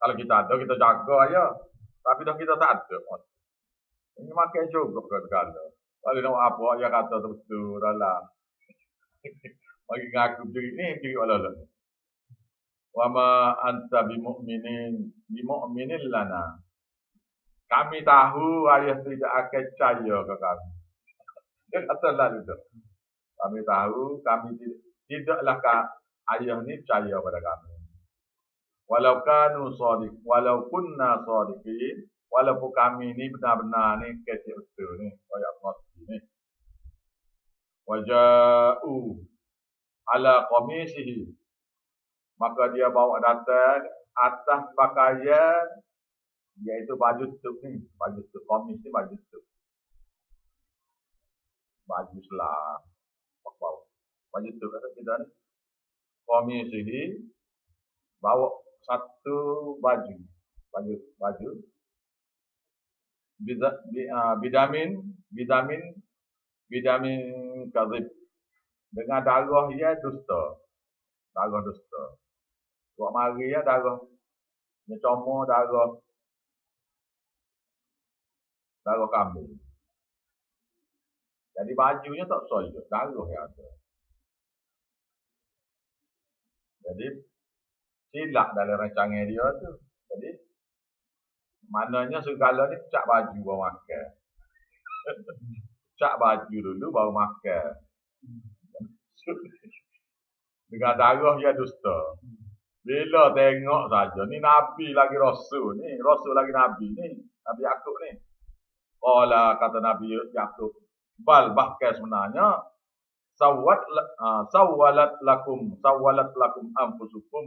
Kalau kita ada, kita jaga aja. Tapi dah kita tak ada. Ini makan juga ke serigala. Kalau nak apa, dia kata betul dalam. Bagi ngaku diri ni, diri Allah. Wa ma anta bimu'minin lana. Kami tahu ayah tidak akan percaya ke kami. Dia kata lah itu. Kami tahu, kami tidaklah ayah ni percaya pada kami. Walau kunna sadiqin, walaupun kami ni benar-benar ni kecil betul ni, kayak ngerti ni. Waja'u ala qamisihi, maka dia bawa datang atas pakaian, iaitu baju tutup ni, baju tutup qamis ni, baju tutup, baju selam, baju tutup kata kita ni. Qamisihi, bawa satu baju bidamin kadzib, dengan darah dia dusta, buat mari ya darah nyecomor darah kambing. Jadi bajunya tak soyo, darah yang ada. Jadi silap dalam rancangan dia tu. Jadi maknanya segala ni cak baju baru makan. Cak baju dulu baru makan. Dengan darah dia dusta. Bila tengok saja ni Nabi lagi Rasul ni, Rasul lagi Nabi ni, Nabi Yakub ni. Qala kata Nabi Yakub, bal bahkan sebenarnya sawalat lakum anfusukum.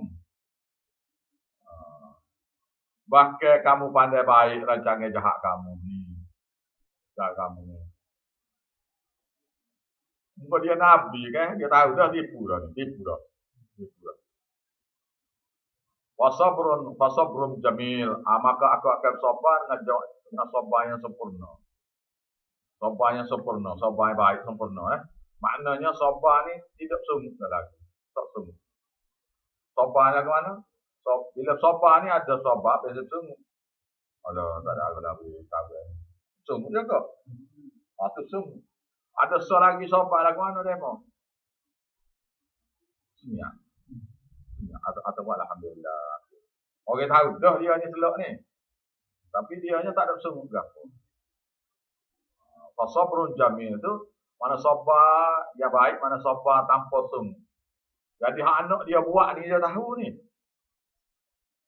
Bahkan kamu pandai baik rancangan jahat kamu ni. Jahat kamu ni. Muka dia Nabi kan, dia tahu dah tipu dah. Wasabrun jamil. Maka aku akan sabar dengan sabar yang sempurna. Sabar yang baik sempurna. Maknanya sabar ni tidak sungguh lagi. Tak sungguh. Sabar yang mana? Bila sabar ni ada sabar, biasa sungguh. Alah, tak ada lagi kabar. Sungguh je kok. Itu sungguh. Ada seorang lagi sabar lagi mana demo? Senyap. Atau alhamdulillah. Orang tahu dah dia ni selok ni. Tapi dia nya tak ada sungguh gapo. Fasabrun jamil tu mana sabar yang baik, mana sabar tanpa sungguh. Jadi hak anak dia buat ni dia tahu ni.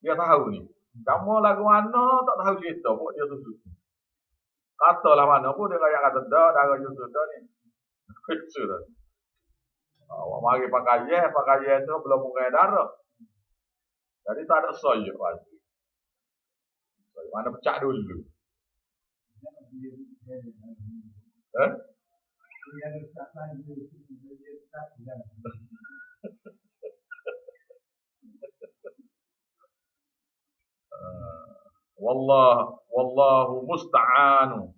Dia tahu ni. Kamu lagu mana tak tahu cerita pun dia susu. Katalah mana pun dia kayak kata dah Yusuf dah ni. Kecil dah. Awak mari pakai tu belum mengenai darah. Jadi tak ada soyo lagi. Mana pecah dulu. Wallahu musta'anu.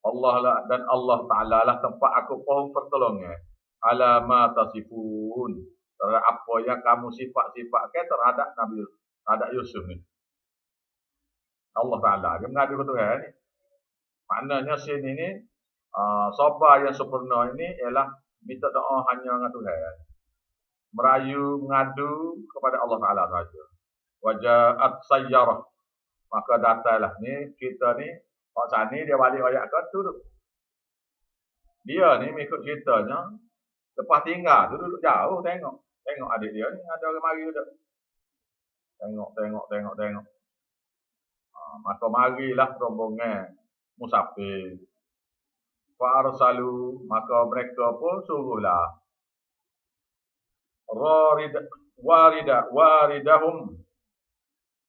Allah lah dan Allah Ta'ala lah tempat aku pohon pertolongan. Ala ma tasifun. Terhadap apa yang kamu sifat-sifatkan terhadap Nabi, terhadap Yusuf ni. Allah Ta'ala dia mengadu ke Tuhan ni. Maknanya sini ni sabar yang sempurna ini ialah minta doa hanya dengan Tuhan. Merayu, mengadu kepada Allah Ta'ala saja. Waja'at sayyarah. Maka datanglah ni kita ni Pak Sani dia balik ayat ke tu. Dia ni mengikut ceritanya lepas tinggal tu duduk jauh tengok adik dia ni ada orang mari dah. Tengok. Maka marilah rombongan musafir. Fa arsalu, maka mereka pun suruhlah waridahum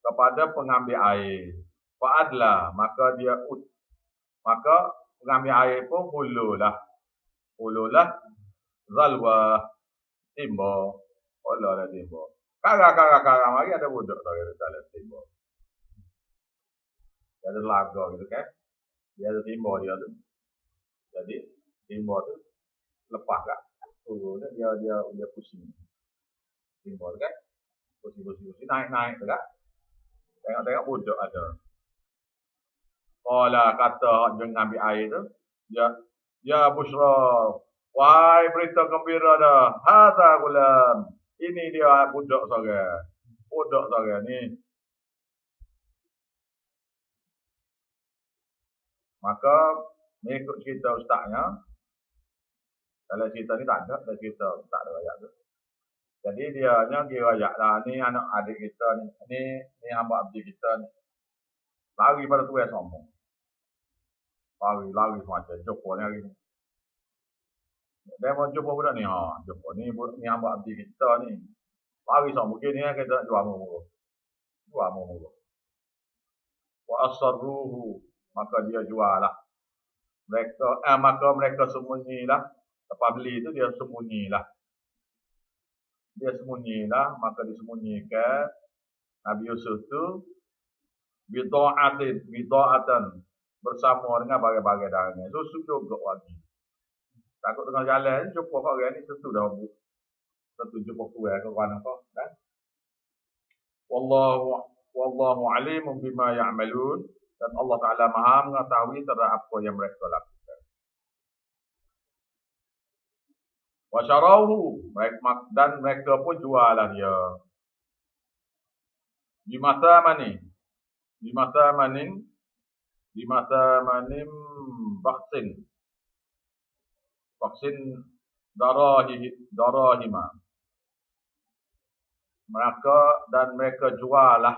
kepada pengambil air. Fa'adla, maka maka pengambil air pun hululah zalwa, timba. Allah dah timba. Karang mari ada budak tak kira dalam timba. Dia ada laga gitu kan. Dia ada timba dia tu. Jadi timba tu lepas kat turun dia pusing. Timba tu kan. Pusing naik tu kan. Tengok budak ada. Kala kata jangan ambil air tu. Ya Bushra. Wahai berita gembira dah. Hadza gulam. Ini dia budak saya ni. Maka mengikut cerita ustaznya. Dalam cerita ni tak ada ayat tu. Jadi dia ayat lah. Ni anak adik kita ni. Ni hamba abdi kita ni. Lari pada tu yang sombong. Lari semacam. Jumpa ni hari ni. Dia mau jumpa budak ni. Jumpa ni hamba abdi kita ni. Lari sombong. Mungkin ni kita jual murah. Wa asarruhu. Maka dia jual lah. Maka mereka sembunyilah. Lepas beli tu dia sembunyilah. Maka disembunyikan Nabi Yusuf tu bida'atan bersama dengan bagai-bagai dagangan. So juga lagi. Takut tengah jalan jumpa orang ni tentu jumpa kuat ke mana apa kan. Wallahu alimun bima ya'malun, dan Allah Taala Maha mengetahui terhadap apa yang mereka lakukan. Wa syarahu, dan mereka pun jualah dia. Bimatamanin vaksin darahima. Mereka jualah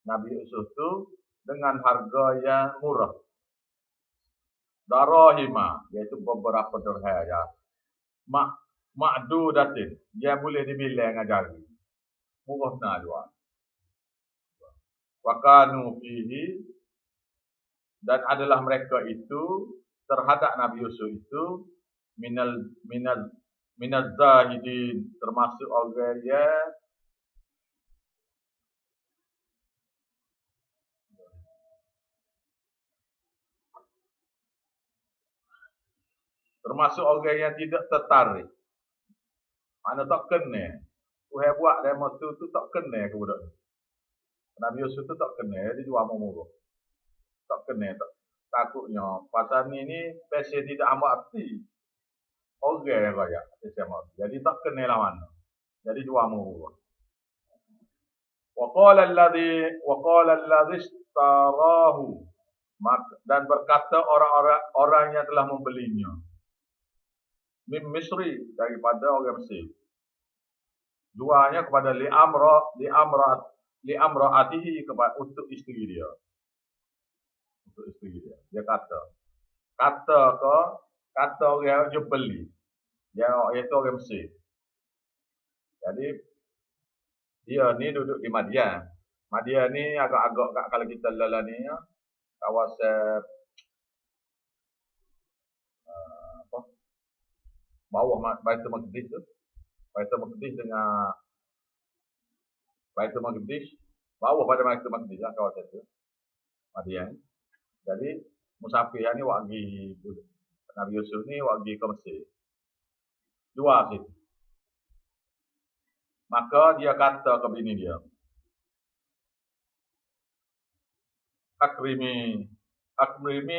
Nabi Yusuf tu dengan harga yang murah. Darahima, iaitu beberapa dirham ya. Ma'dudatin, dia boleh dibilang dengan jari. Murah nak jual. Wa kanu fihi, dan adalah mereka itu terhadap Nabi Yusuf itu minaz zahidin, termasuk orang yang tidak tertarik. Mana tak kena. Tuhan buat demo tu tak kena ke budak ni. Nabi Yusuf tu tak kena, dia jual murah. Tak kena, takutnya pasal ni pasal tidak hamba abdi. Orang yang raya, jadi tak kena lah mana. Jadi jual murah. Wa qala alladhi ishtarahu, dan berkata orang yang telah membelinya. Min Misri, daripada orang Mesir. Jualnya kepada li'amra'atihi, kepada untuk isteri dia. Dia kata orang yang beli. Iaitu orang Mesir. Jadi dia ni duduk di Madian. Madian ni agak-agak kalau kita lalu ni kawasan bawah Baitul Maqdis tu. Baitul Maqdis dengan Baitul Maqdis, bawah pada Baitul Maqdis lah kawasan tu. Madian. Jadi musafir ni wagi Nabi Yusuf ni wagi ke Mesir. Jual situ. Maka dia kata ke bini dia, Akrimi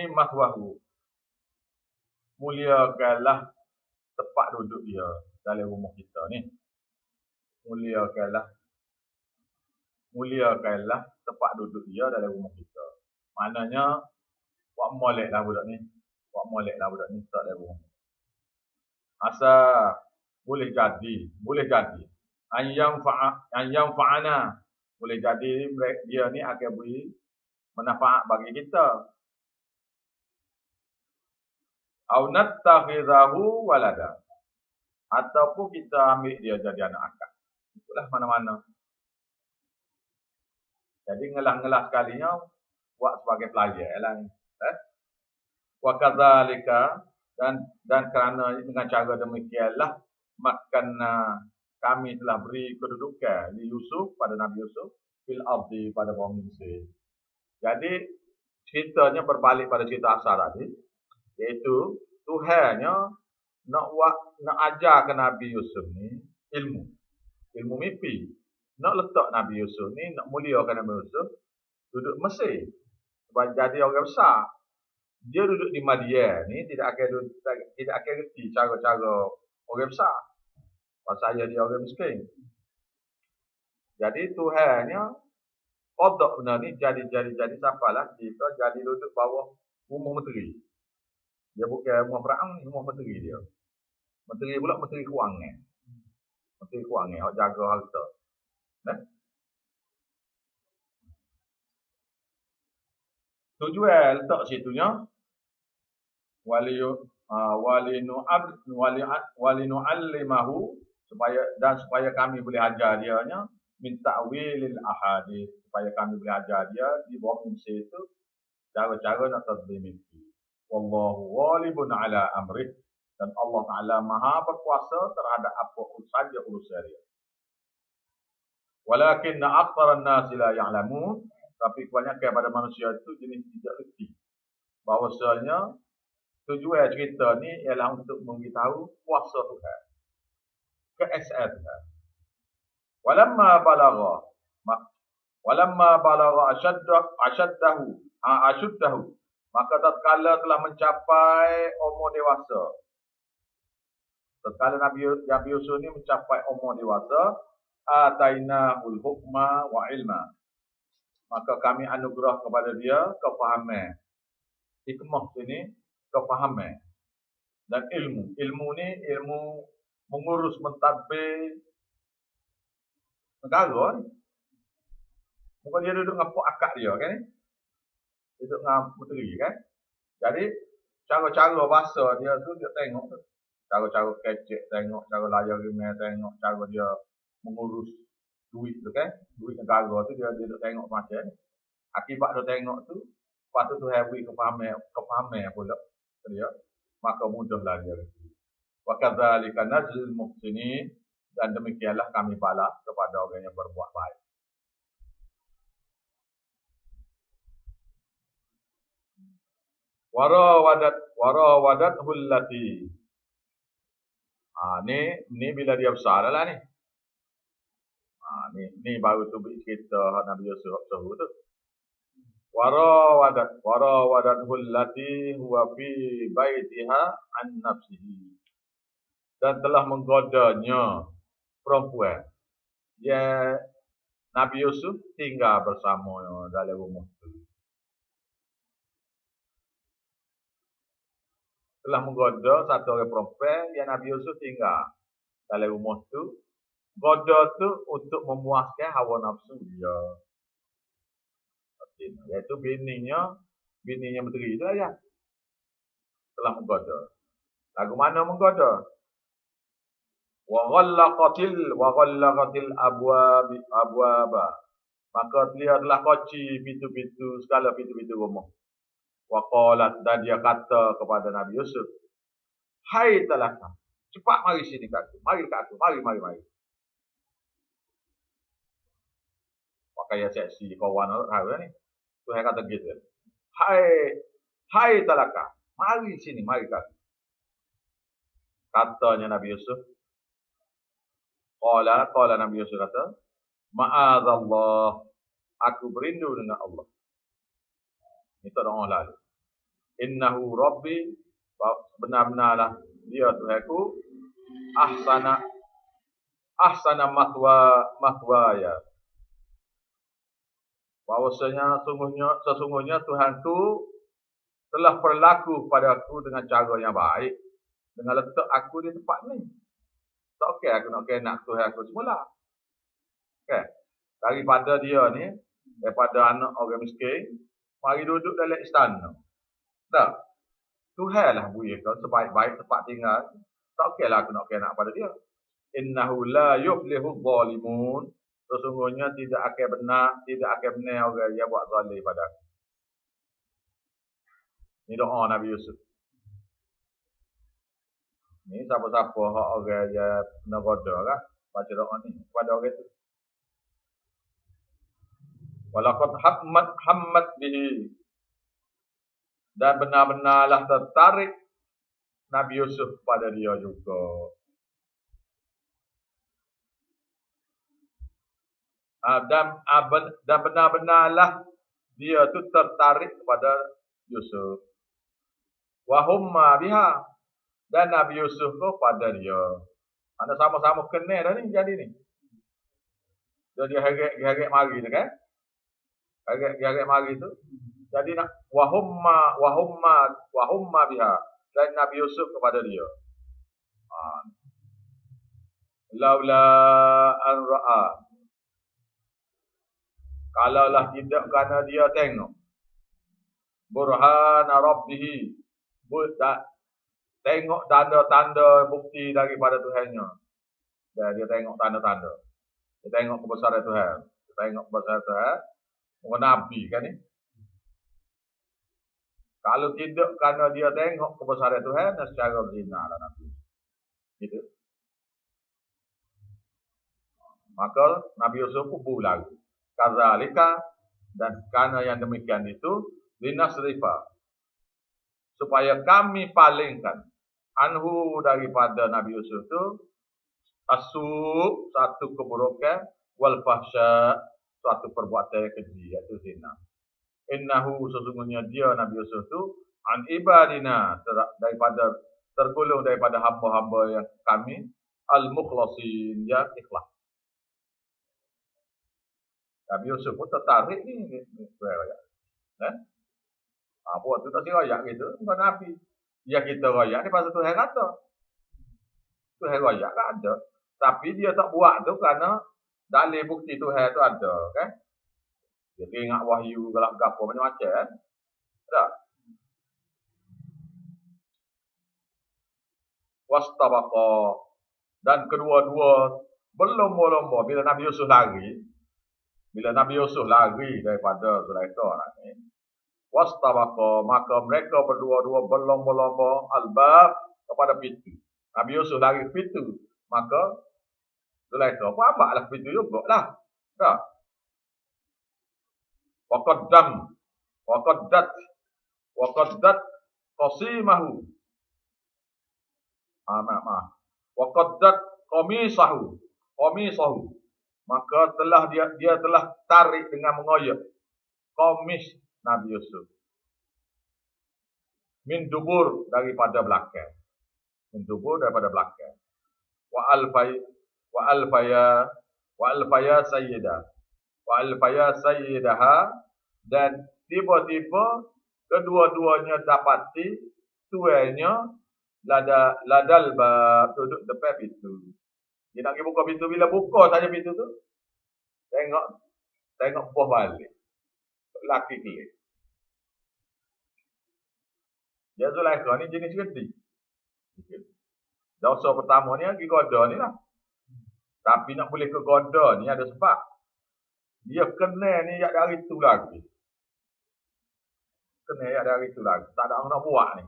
mahwahu, muliakanlah tempat duduk dia dalam rumah kita ni. Muliakanlah tempat duduk dia dalam rumah kita. Maknanya buat molek lah budak ni tak dalam rumah. Asal boleh jadi Anyam fa'ana, boleh jadi dia ni akan beri manfaat bagi kita. Au nattakhidahu walada, ataupun kita ambil dia jadi anak angkat. Itulah mana-mana. Jadi ngelah-ngelah sekalinya buat sebagai pelajar lah ni. Wa kadzalika dan kerana dengan cara demikianlah makanna kami telah beri kedudukan di Yusuf pada Nabi Yusuf fil ardi pada bumi Mesir. Jadi ceritanya berbalik pada cerita asal tadi, iaitu Tuhannya nak ajar ke Nabi Yusuf ni ilmu mimpi. Nak letak Nabi Yusuf ni, nak muliakan Nabi Yusuf duduk Mesir sebab jadi orang besar. Dia duduk di Madian ni tidak akan reti cara-cara orang besar. Pasal dia orang miskin. Jadi Tuhannya kodok benda ni jadi sampailah kita jadi duduk bawah rumah menteri. Dia bukan rumah Firaun ni, rumah menteri dia. Menteri pula menteri kewangan. Menteri kewangan hak jaga harta. Tujuan letak situnya walinu'allimahu supaya kami boleh ajar dia nya min ta'wilil ahadits, supaya kami boleh ajar dia di bawah Mesir itu cara-cara nak tadbir mimpi. Wallahu ghalibun ala amrih, dan Allah Taala Maha berkuasa terhadap apa saja urusan dia. Walakinna aktsaran nasi la ya'lamun, tapi kebanyakan pada manusia itu jenis tidak reti bahawasanya tujuan cerita ni ialah untuk memberitahu kuasa Tuhan, keesaan Tuhan. Walamma balagha ashuddahu, maka tatkala telah mencapai umur dewasa, tatkala Nabi Yusuf ni mencapai umur dewasa, atainahul hukma wa ilma, maka kami anugerah kepada dia kefahaman. Hikmah sini kefahaman dan ilmu. Ilmu ni ilmu mengurus mentadbir negara ni. Muka dia duduk dengan pok akak dia kan ni. Duduk dengan menteri kan. Jadi cara-cara bahasa dia tu dia tengok tu. Cara-cara kecek tengok, cara layar email tengok, cara dia mengurus duit tu kan. Duit negara tu dia duduk tengok macam ni. Akibat dia tengok tu, lepas tu Tuhan beri kefahaman pula dia, maka mudahlah dia reti. Wa kadzalika najzil muhsinin, dan demikianlah kami balas kepada orang yang berbuat baik. Warawadat hullati. Ni bila dia besar lah ni. Ni baru tu cerita Nabi Yusuf tu. Warawadat hullati huwa fi baitiha an nafsihi, dan telah menggodanya perempuan yang Nabi Yusuf tinggal bersama dalam rumah itu. Telah menggoda satu orang perempuan yang Nabi Yusuf tinggal dalam rumah itu. Goda tu untuk memuaskan hawa nafsu dia. Iaitu bininya menteri itu ya. Telah menggoda. Lagu mana menggoda? Wa ghallaqatil abwaba. Maka dia telah kunci pintu-pintu, segala pintu-pintu rumah. Wa qalat, dan dia kata kepada Nabi Yusuf, "Hai talaka, cepat mari sini kat aku. Mari kat aku. Mari. Pakai seksi kawan orang tahu ni. Tuhan kata gitu. Hai talaka, mari sini, mari kat aku." Katanya Nabi Yusuf, Qala Nabi Yusuf kata, "Ma'adzallah, aku berlindung dengan Allah." Itu doa lalu. Innahu Rabbi, benar-benarlah dia Tuhanku, ahsana mathwaya. Bahwasanya sesungguhnya Tuhanku telah berlaku pada aku dengan cara yang baik, dengan letak aku di tempat ni. Tak okey aku nak Tuhan aku semula. Okey. Daripada dia ni, daripada anak orang miskin, mari duduk dalam istana. Tak. Tuhanlah beri kau sebaik-baik tempat tinggal. Tak okeylah aku nak pada dia. Innahu la yuflihu zalimun. Sesungguhnya tidak akan benar orang yang buat zalim pada aku. Ini doa Nabi Yusuf. Ini siapa-siapa orang yang negoda kan, baca doa ni kepada orang itu. Walaqad hammat bihi, dan benar-benarlah tertarik Nabi Yusuf pada dia juga. Dan benar-benarlah dia tu tertarik kepada Yusuf. Wa humma biha, dan Nabi Yusuf tu pada dia. Ada sama-sama kenal dah ni jadi ni. Jadi harap mari tu kan? Harap mari tu. Jadi nak wa humma biha, dan Nabi Yusuf kepada dia. Laula an ra'a, kalaulah tidak kerana dia tengok burhana rabbih, tengok tanda-tanda bukti daripada Tuhannya. Dan dia tengok tanda-tanda. Dia tengok kebesaran Tuhan. Dia tengok kebesaran Tuhan. Orang Nabi kan ni. Kalau tidak kerana dia tengok kebesaran Tuhan, secara berzina lah Nabi. Gitu. Maka Nabi Yusuf kubur lagi. Kadzalika, dan kerana yang demikian itu, linasrifa, supaya kami palingkan anhu daripada Nabi Yusuf itu asu, satu keburukan, wal fahsya, suatu perbuatan yang keji, iaitu zina. Innahu, sesungguhnya dia Nabi Yusuf itu an ibadina, daripada tergolong daripada hamba-hamba yang kami al-mukhlasin, yang ikhlas. Nabi Yusuf pun tertarik ni raya. Apa tu tak raya gitu, bukan Nabi. Ya kita raya ni pasal Tuhan kata. Tuhan raya kan ada. Tapi dia tak buat tu kerana dalil bukti Tuhan tu ada kan. Dia ingat wahyu galak gapo macam-macam kan. Tak. Wastabaqa, dan kedua-dua berlomba-lomba bila Nabi Yusuf lari. Bila Nabi Yusuf lari daripada Zulaikha ni, wastabaqa, maka mereka berdua-dua berlomba-lomba albab kepada pintu. Nabi Yusuf lari ke pintu, maka Zulaikha pun ambaklah pintu juga lah. Tak? Waqaddat qasimahu. Waqaddat qamisahu. Maka dia telah tarik dengan mengoyak komis Nabi Yusuf. Min dubur, daripada belakang. Min dubur, daripada belakang. Wa alfaya sayyidaha, dan tiba-tiba kedua-duanya dapati tuannya ladal bab, duduk depan pintu. Dia nak pergi buka pintu, bila buka saja pintu tu, tengok buah balik. Laki kelik. Ya Zulaikha ni jenis gedi. Dosa pertama ni pergi goda ni lah. Tapi nak boleh ke goda ni ada sebab. Dia kena ni yak dari tu lagi. Tak ada orang nak buat ni.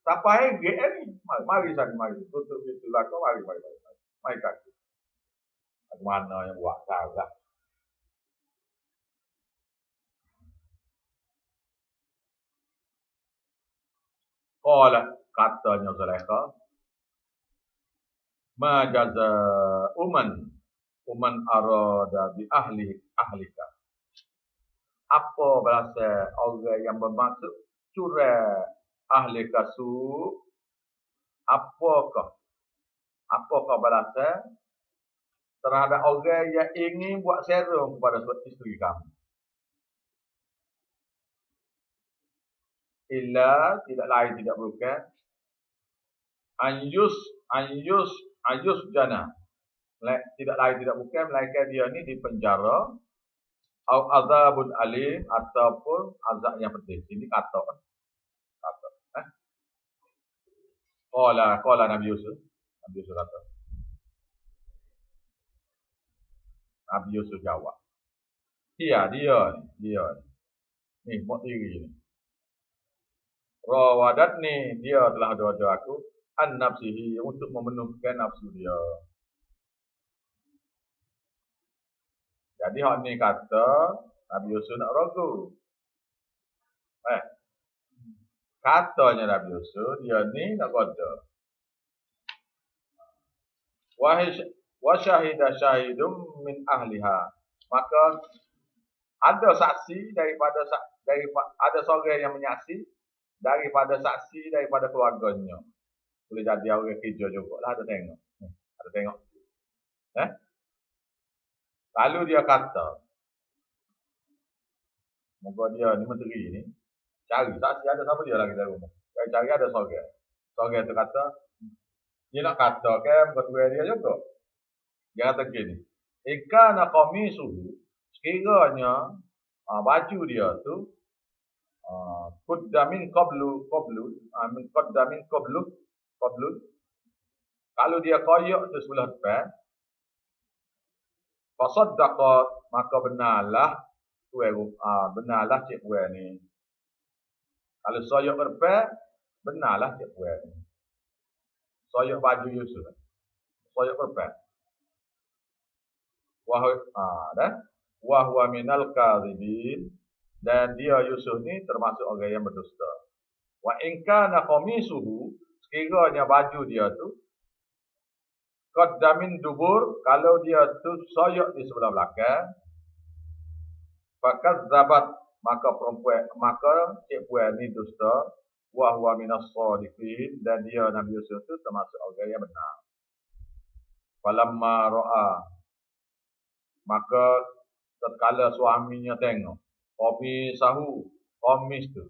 Siapa hegek ni? Mari. Tutup pintu lah kau, mari. Mari kaki. Mana yang buat salah. Qala, katanya Zulaikha, ma jaza'u man arada bi ahlika. Apa bahasa orang yang bermaksud curang ahli kasu? Apakah bahasa terhadap orang yang ingin buat serong kepada isteri kamu? Illa, tidak lain tidak bukan, ayus jana, tidak lain tidak bukan melainkan dia ni dipenjara, atau azabun alim, ataupun azab yang pedih. Ini kata. Qala Nabi Yusuf kata, Nabi Yusuf jawab. Dia ni. Ni buat diri ni. Rawadat ni dia telah doa aku an nafsihi untuk memenuhkan nafsu dia. Jadi hak ni kata Nabi Yusuf nak ragu. Katanya Nabi Yusuf dia ni nak goda. Wa syahida syahidum min ahliha. Maka ada saksi daripada ada seorang yang menyaksi daripada saksi daripada keluarganya. Boleh jadi orang kerja juga lah, ada tengok. Ada tengok. Lalu dia kata, moga dia ni menteri ni, cari saksi ada siapa dia lagi dalam rumah. Cari ada seorang. Seorang tu kata, dia nak kata kan, ketua dia juga. Dia kata gini, Ika nak qamisuhu, sekiranya baju dia tu qaddamin qablu kalau dia koyak tu sebelah depan, fasaddaqa maka benarlah benarlah cik puan ni. Kalau soyak ke depan, benarlah cik puan ni. Soyak baju Yusuf. Soyak ke depan. Wa huwa minal kadhibin, dan dia Yusuf ni termasuk orang yang berdusta. Wa in kana qamisuhu, sekiranya baju dia tu qaddamin dubur, kalau dia tu soyak di sebelah belakang, fakazzabat maka cik puan ni dusta, wa huwa minas shadiqin, dan dia Nabi Yusuf tu termasuk orang yang benar. Falamma ra'a, maka tatkala suaminya tengok qamis tu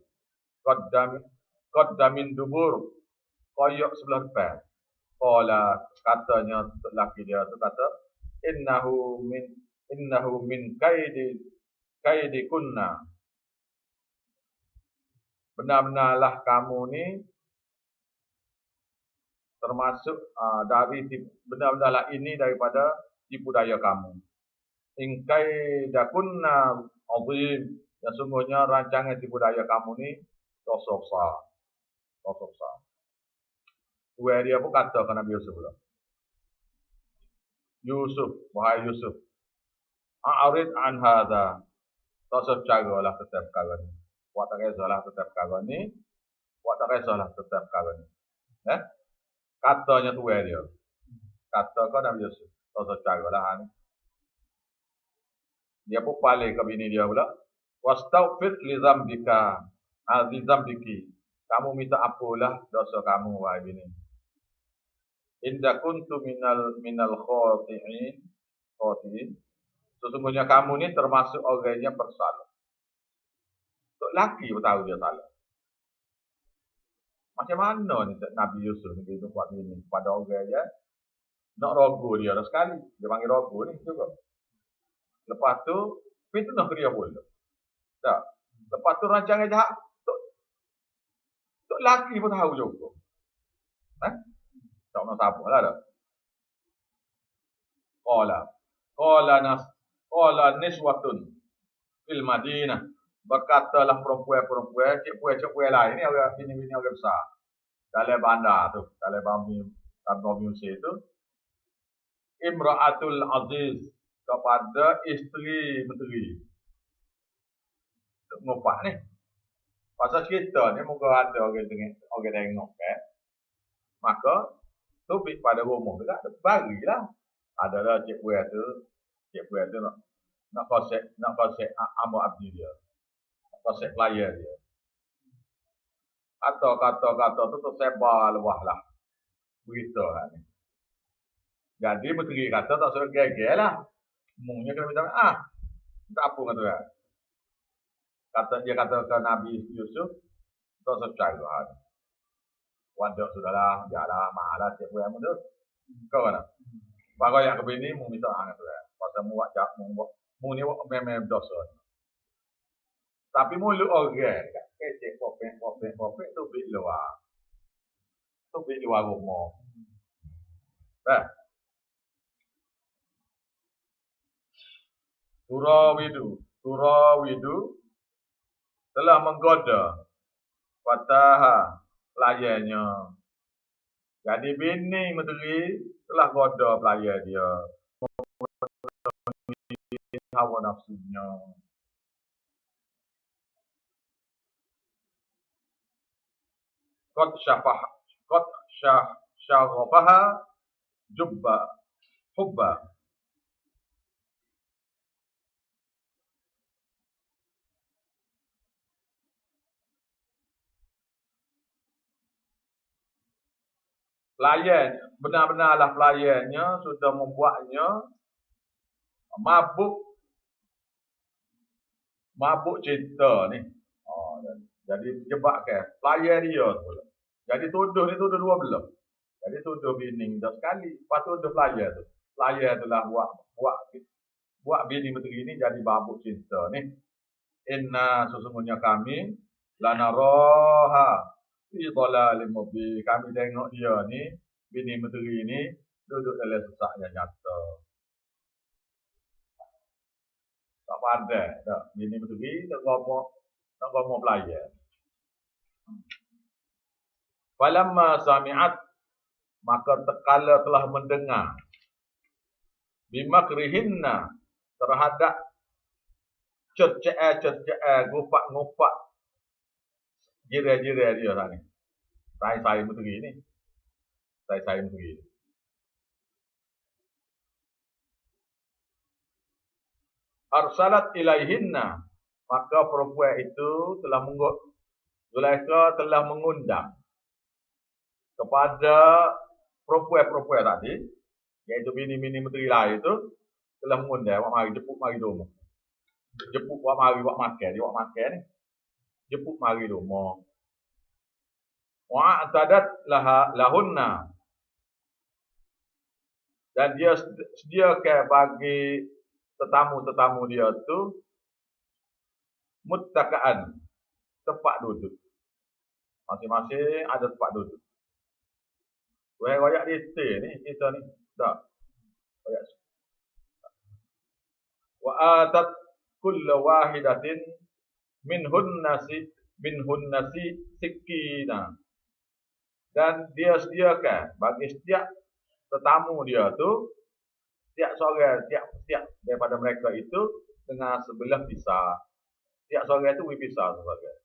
qaddamin dubur, koyak sebelah depan. Qala, katanya lelaki dia tu kata, innahu min kaidi kunna, benar-benarlah kamu ni termasuk dari benar-benarlah ini daripada tipu daya kamu. In kaidakunna azim, yang sungguhnya rancangan tipu daya kamu ni dosa besar. Dosa besar. Tuan dia pun kata ke Nabi Yusuf pula. Yusuf, wahai Yusuf, a'rid an hadha. Tak secaralah tetap perkara ni. Buat tak kisahlah tetap perkara ni. Buat tak kisahlah tetap perkara ni. Katanya tuan dia. Kata ke Nabi Yusuf, tak secaralah ni. Dia pun balik ke bini dia pula. Wastaghfir li dzambika, dzambiki. Kamu minta apalah dosa kamu, wahai bini. Inda kuntu minal khotiin. Sesungguhnya kamu ni termasuk orang yang bersalah. Tok laki pun tahu dia salah. Macam mana ni Nabi Yusuf ni dia buat ini pada orang dia nak rogo dia dah sekali. Dia panggil rogo ni juga. Lepas tu fitnah dia pula. Tak. Lepas tu rancangan jahat tok laki pun tahu juga. Tak nak siapa lah dah. Qala niswatun fil Madinah. Berkatalah perempuan-perempuan, cik-puan lain ni orang bini-bini orang besar. Dalam bandar tu, dalam Bami Mesir tu, Imra'atul Aziz, kepada isteri menteri. Ngopak ni. Pasal cerita ni moga ada orang tengok kan. Maka tubik pada rumah tu tak barilah. Adalah cik puan tu nak kosek amba abdi dia. Nak kosek pelayan dia. Kata-kata tu tersebar luah lah. Berita lah ni. Jadi menteri kata tak suruh gegel lah. Mungnya kena minta tak apa kata dia. Dia kata ke Nabi Yusuf, tak sesuai lah. Wadah sudahlah, biarlah, mahalah cik puan tu. Kau mana? Bagai yang kebini mu minta tu ya. Pasal mu buat mu ni memang dosa. Tapi mulut orang kat kecek popek tu bik luar. Tu bik luar rumah. Turawidu telah menggoda fataha pelayannya. Jadi bini menteri telah goda pelayan dia. Hawa nafsunya. Qad syaghafaha hubba. Pelayan, benar-benarlah pelayannya sudah membuatnya mabuk cinta ni. Jadi jebak ke pelayan dia pula. Jadi tuduh ni tuduh dua belah. Jadi tuduh bini dah sekali, lepas tuduh pelayan tu. Pelayan tu lah buat bini menteri ni jadi mabuk cinta ni. Inna sesungguhnya kami lanaraha fi dhalalin mubin. Kami tengok dia ni, bini menteri ni duduk dalam sesak yang nyata. Tak pandai dah. Bini menteri nak ngomong pelayan. Falamma sami'at, maka tekala telah mendengar bimakrihinna, terhadap cercaan ngupak jira-jira dia lah ni. Saya menteri ni. Saya menteri ni. Arsalat ilaihinna, maka perempuan itu Zulaikha telah mengundang kepada perempuan tadi, iaitu bini-bini menteri lain itu, telah mengundang, awak mari jemput mari rumah. Jemput awak mari awak makan, dia awak makan ni. Jemput mari rumah. Wa'tadat lahunna, dan dia sediakan bagi tetamu-tetamu dia tu muttakaan, tempat duduk. Masing-masing ada tempat duduk. Royak detail ni kita ni. Tak. Royak. Wa atat kullu wahidatin minhunnasi sikina. Dan dia sediakan bagi setiap tetamu dia tu, setiap seorang, setiap daripada mereka itu dengan sebelah pisau. Setiap seorang itu pisau sebagai.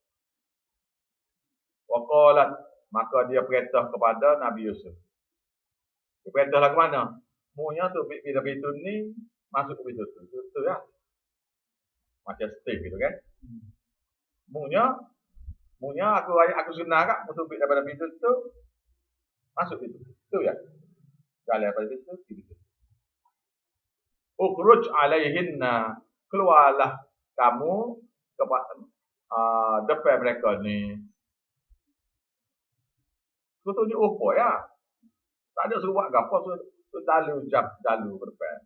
Wa qalat, maka dia perintah kepada Nabi Yusuf. Dia perintahlah ke mana? Munya tu bila pintu ni masuk ke pintu tu. Tu ya. Macam stay gitu kan. Munya aku senang kak untuk daripada pintu tu masuk pintu. Tu ya. Jalan daripada pintu. Ukhruj alaihinna, keluarlah kamu kepada depan mereka ni. Tu tunjuk apa ya? Tak ada suruh buat apa, dalu ke depan.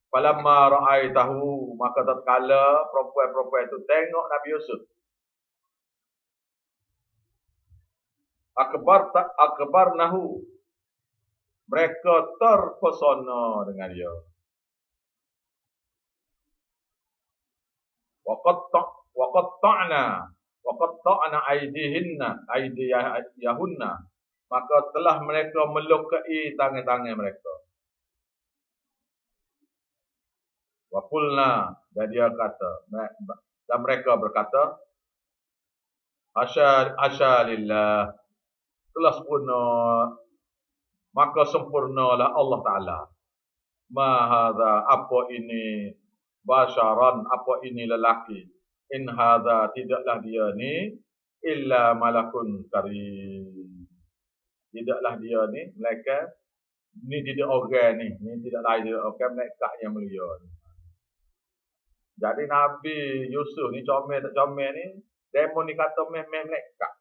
Falamma ra'aitahu, maka tatkala perempuan-perempuan itu tengok Nabi Yusuf, akbarnahu, mereka terpesona dengan dia. Waqatta'na aydiyahunna, maka telah mereka melukai tangan-tangan mereka. Wa qulna, dan dia kata, dan mereka berkata, Asya lillah, telah sempurna, maka sempurnalah Allah Ta'ala. Ma hadha, apa ini, basharan, apa ini lelaki. In hadha, tidaklah dia ni, illa malakun karim. Tidaklah dia ni, malaikat, ni tidak orang ni tidak lain dia orang, malaikat yang mulia ni. Jadi Nabi Yusuf ni comel tak comel ni, demon ni kata malaikat.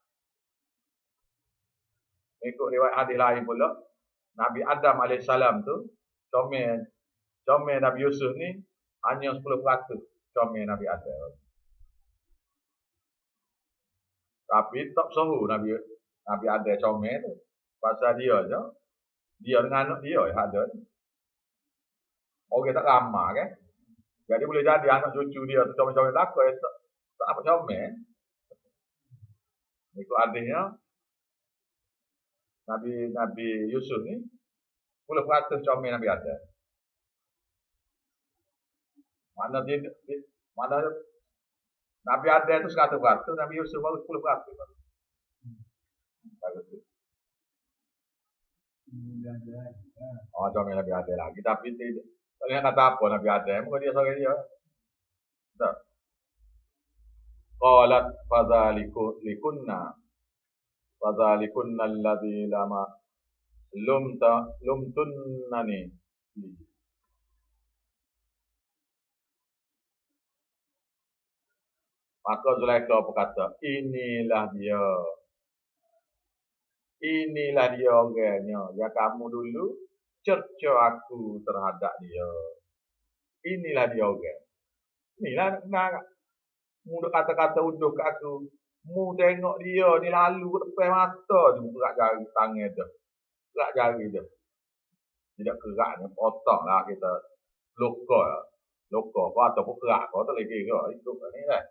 Ikut riwayat hadis lain pula, Nabi Adam AS tu, comel Nabi Yusuf ni, hanya 10% comel Nabi Adam. Tapi tak sahu Nabi Adam comel tu. Pasal dia je, dia dengan anak dia yang ada. Orang tak ramah kan. Jadi boleh jadi anak cucu dia tu comel-comel belaka, tak apa comel. Ikut adanya Nabi Yusuf ni 10% comel Nabi Adam. Mana Nabi Adam tu 100%, Nabi Yusuf baru 10%. Bagus tu. Oh, comel Nabi Adam lagi. Tapi tidak. Tak ingat kata apa Nabi Adam. Muka dia seorang dia. Tak. Qalat fadzalikunna alladhi lama lumtunnani. Maka Zulaikha berkata, inilah dia orangnya yang kamu dulu cerca aku terhadap dia. Inilah dia orang. Inilah nak mu kata-kata uduh kat aku. Mu tengok dia ni lalu ke depan mata je mu kerak jari tangan dia. Kerak jari dia. Tidak keraknya potonglah kita luka ataupun kerak kau tak lagi ke itu ni kan.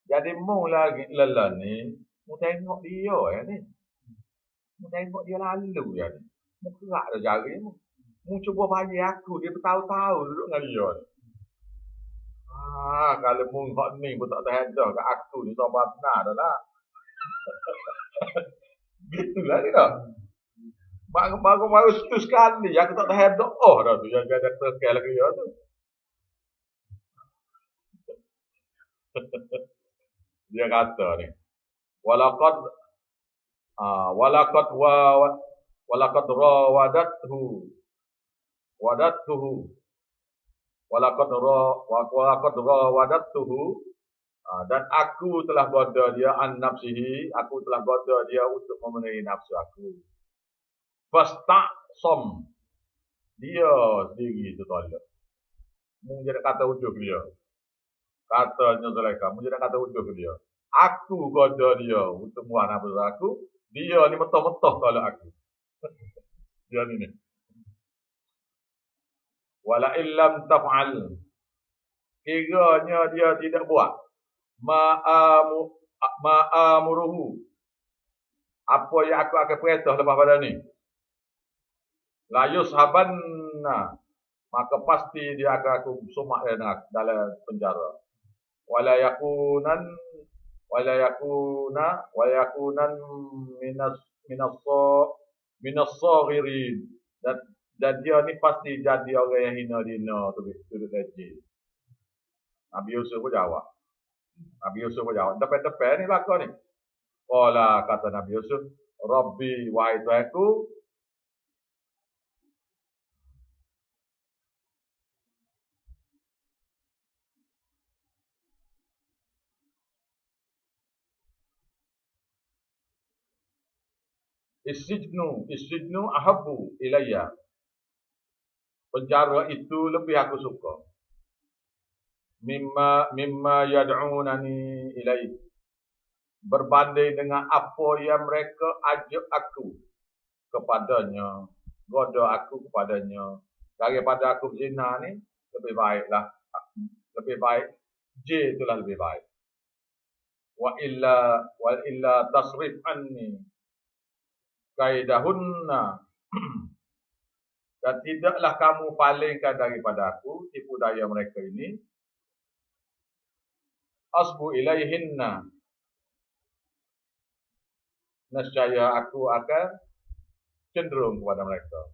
Jadi mu lagi lelah ni mu tengok dia ni. Mu tengok dia lalu ya ni. Mu kerak dah jari mu. Mu cuba bagi aku dia bertahu-tahu duduk dengan dia ni. Kalau mu hak ni pun tak tahan dah kat aku ni sabar benar dah lah. Gitulah ni dah. Baru situ sekali aku tak tahan dah. Oh dah tu yang ada terkel lagi dia tu. Dia kata ni. Walaqad rawadattuhu dan aku telah goda dia an nafsihi, aku telah goda dia untuk memenuhi nafsu aku. Fasta'sam, dia sendiri tu tolak. Mung jadi kata ujuk dia. Katanya Zulaikha, mung jadi kata ujuk dia. Aku goda dia untuk muah nafsu aku, dia ni metah-metah tolak aku. Dia ni. Wala illam taf'al, kiranya dia tidak buat ma'amuruhu, apa yang aku akan perintah lepas pada ni, la yushabanna, maka pasti dia akan aku sumak dalam penjara. Wala yakunan minas saghirin, dan dia ni pasti jadi orang yang hina-hina tu duduk leji. Nabi Yusuf pun jawab. Depan-depan ni belakang ni. Qala, kata Nabi Yusuf, Rabbi, wahai Tuhanku, Isjidnu ahabbu ilayya. Penjara itu lebih aku suka. Mimma yad'unani ilaih. Berbanding dengan apa yang mereka ajak aku kepadanya, goda aku kepadanya. Daripada aku berzina ni, lebih baiklah. Lebih baik. J itulah lebih baik. Wa illa tasrif anni kaidahunna, dan tidaklah kamu palingkan daripada aku tipu daya mereka ini. Asbu ilaihinna, nescaya aku akan cenderung kepada mereka.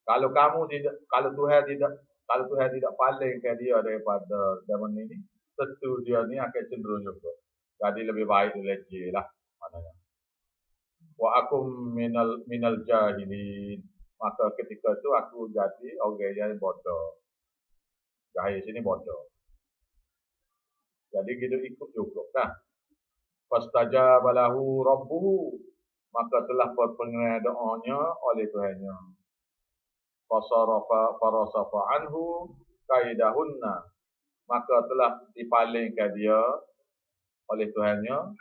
Kalau Tuhan tidak palingkan dia daripada zaman ini, tentu dia ni akan cenderung juga. Jadi lebih baik lagi lah maknanya. Wa akum minal jahilin, maka ketika itu aku jadi orang yang bodoh. Jahil sini bodoh. Jadi kita ikut juga kan. Fastajaba lahu rabbuhu, maka telah berpengeran doanya oleh Tuhannya. Farasafa anhu kaidahunna, maka telah dipalingkan dia oleh Tuhannya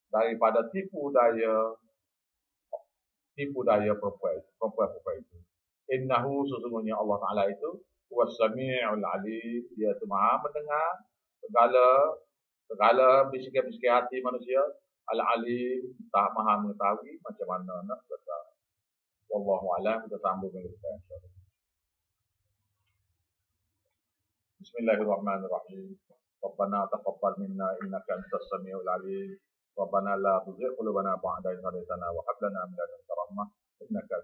daripada tipu daya perempuan itu. Innahu sesungguhnya Allah Ta'ala itu was-sami'ul alim, dia itu maha mendengar segala segala bisikan-bisikan hati manusia, al-alim, tak maha mengetahui macam mana nak berkata. Wallahu a'lam. Kita sambung dengan kita insya-Allah. Bismillahirrahmanirrahim. Rabbana taqabbal minna innaka antas samiul alim. Rabbana la tuzigh qulubana ba'da idh hadaytana wa hab lana min ladunka rahmah innaka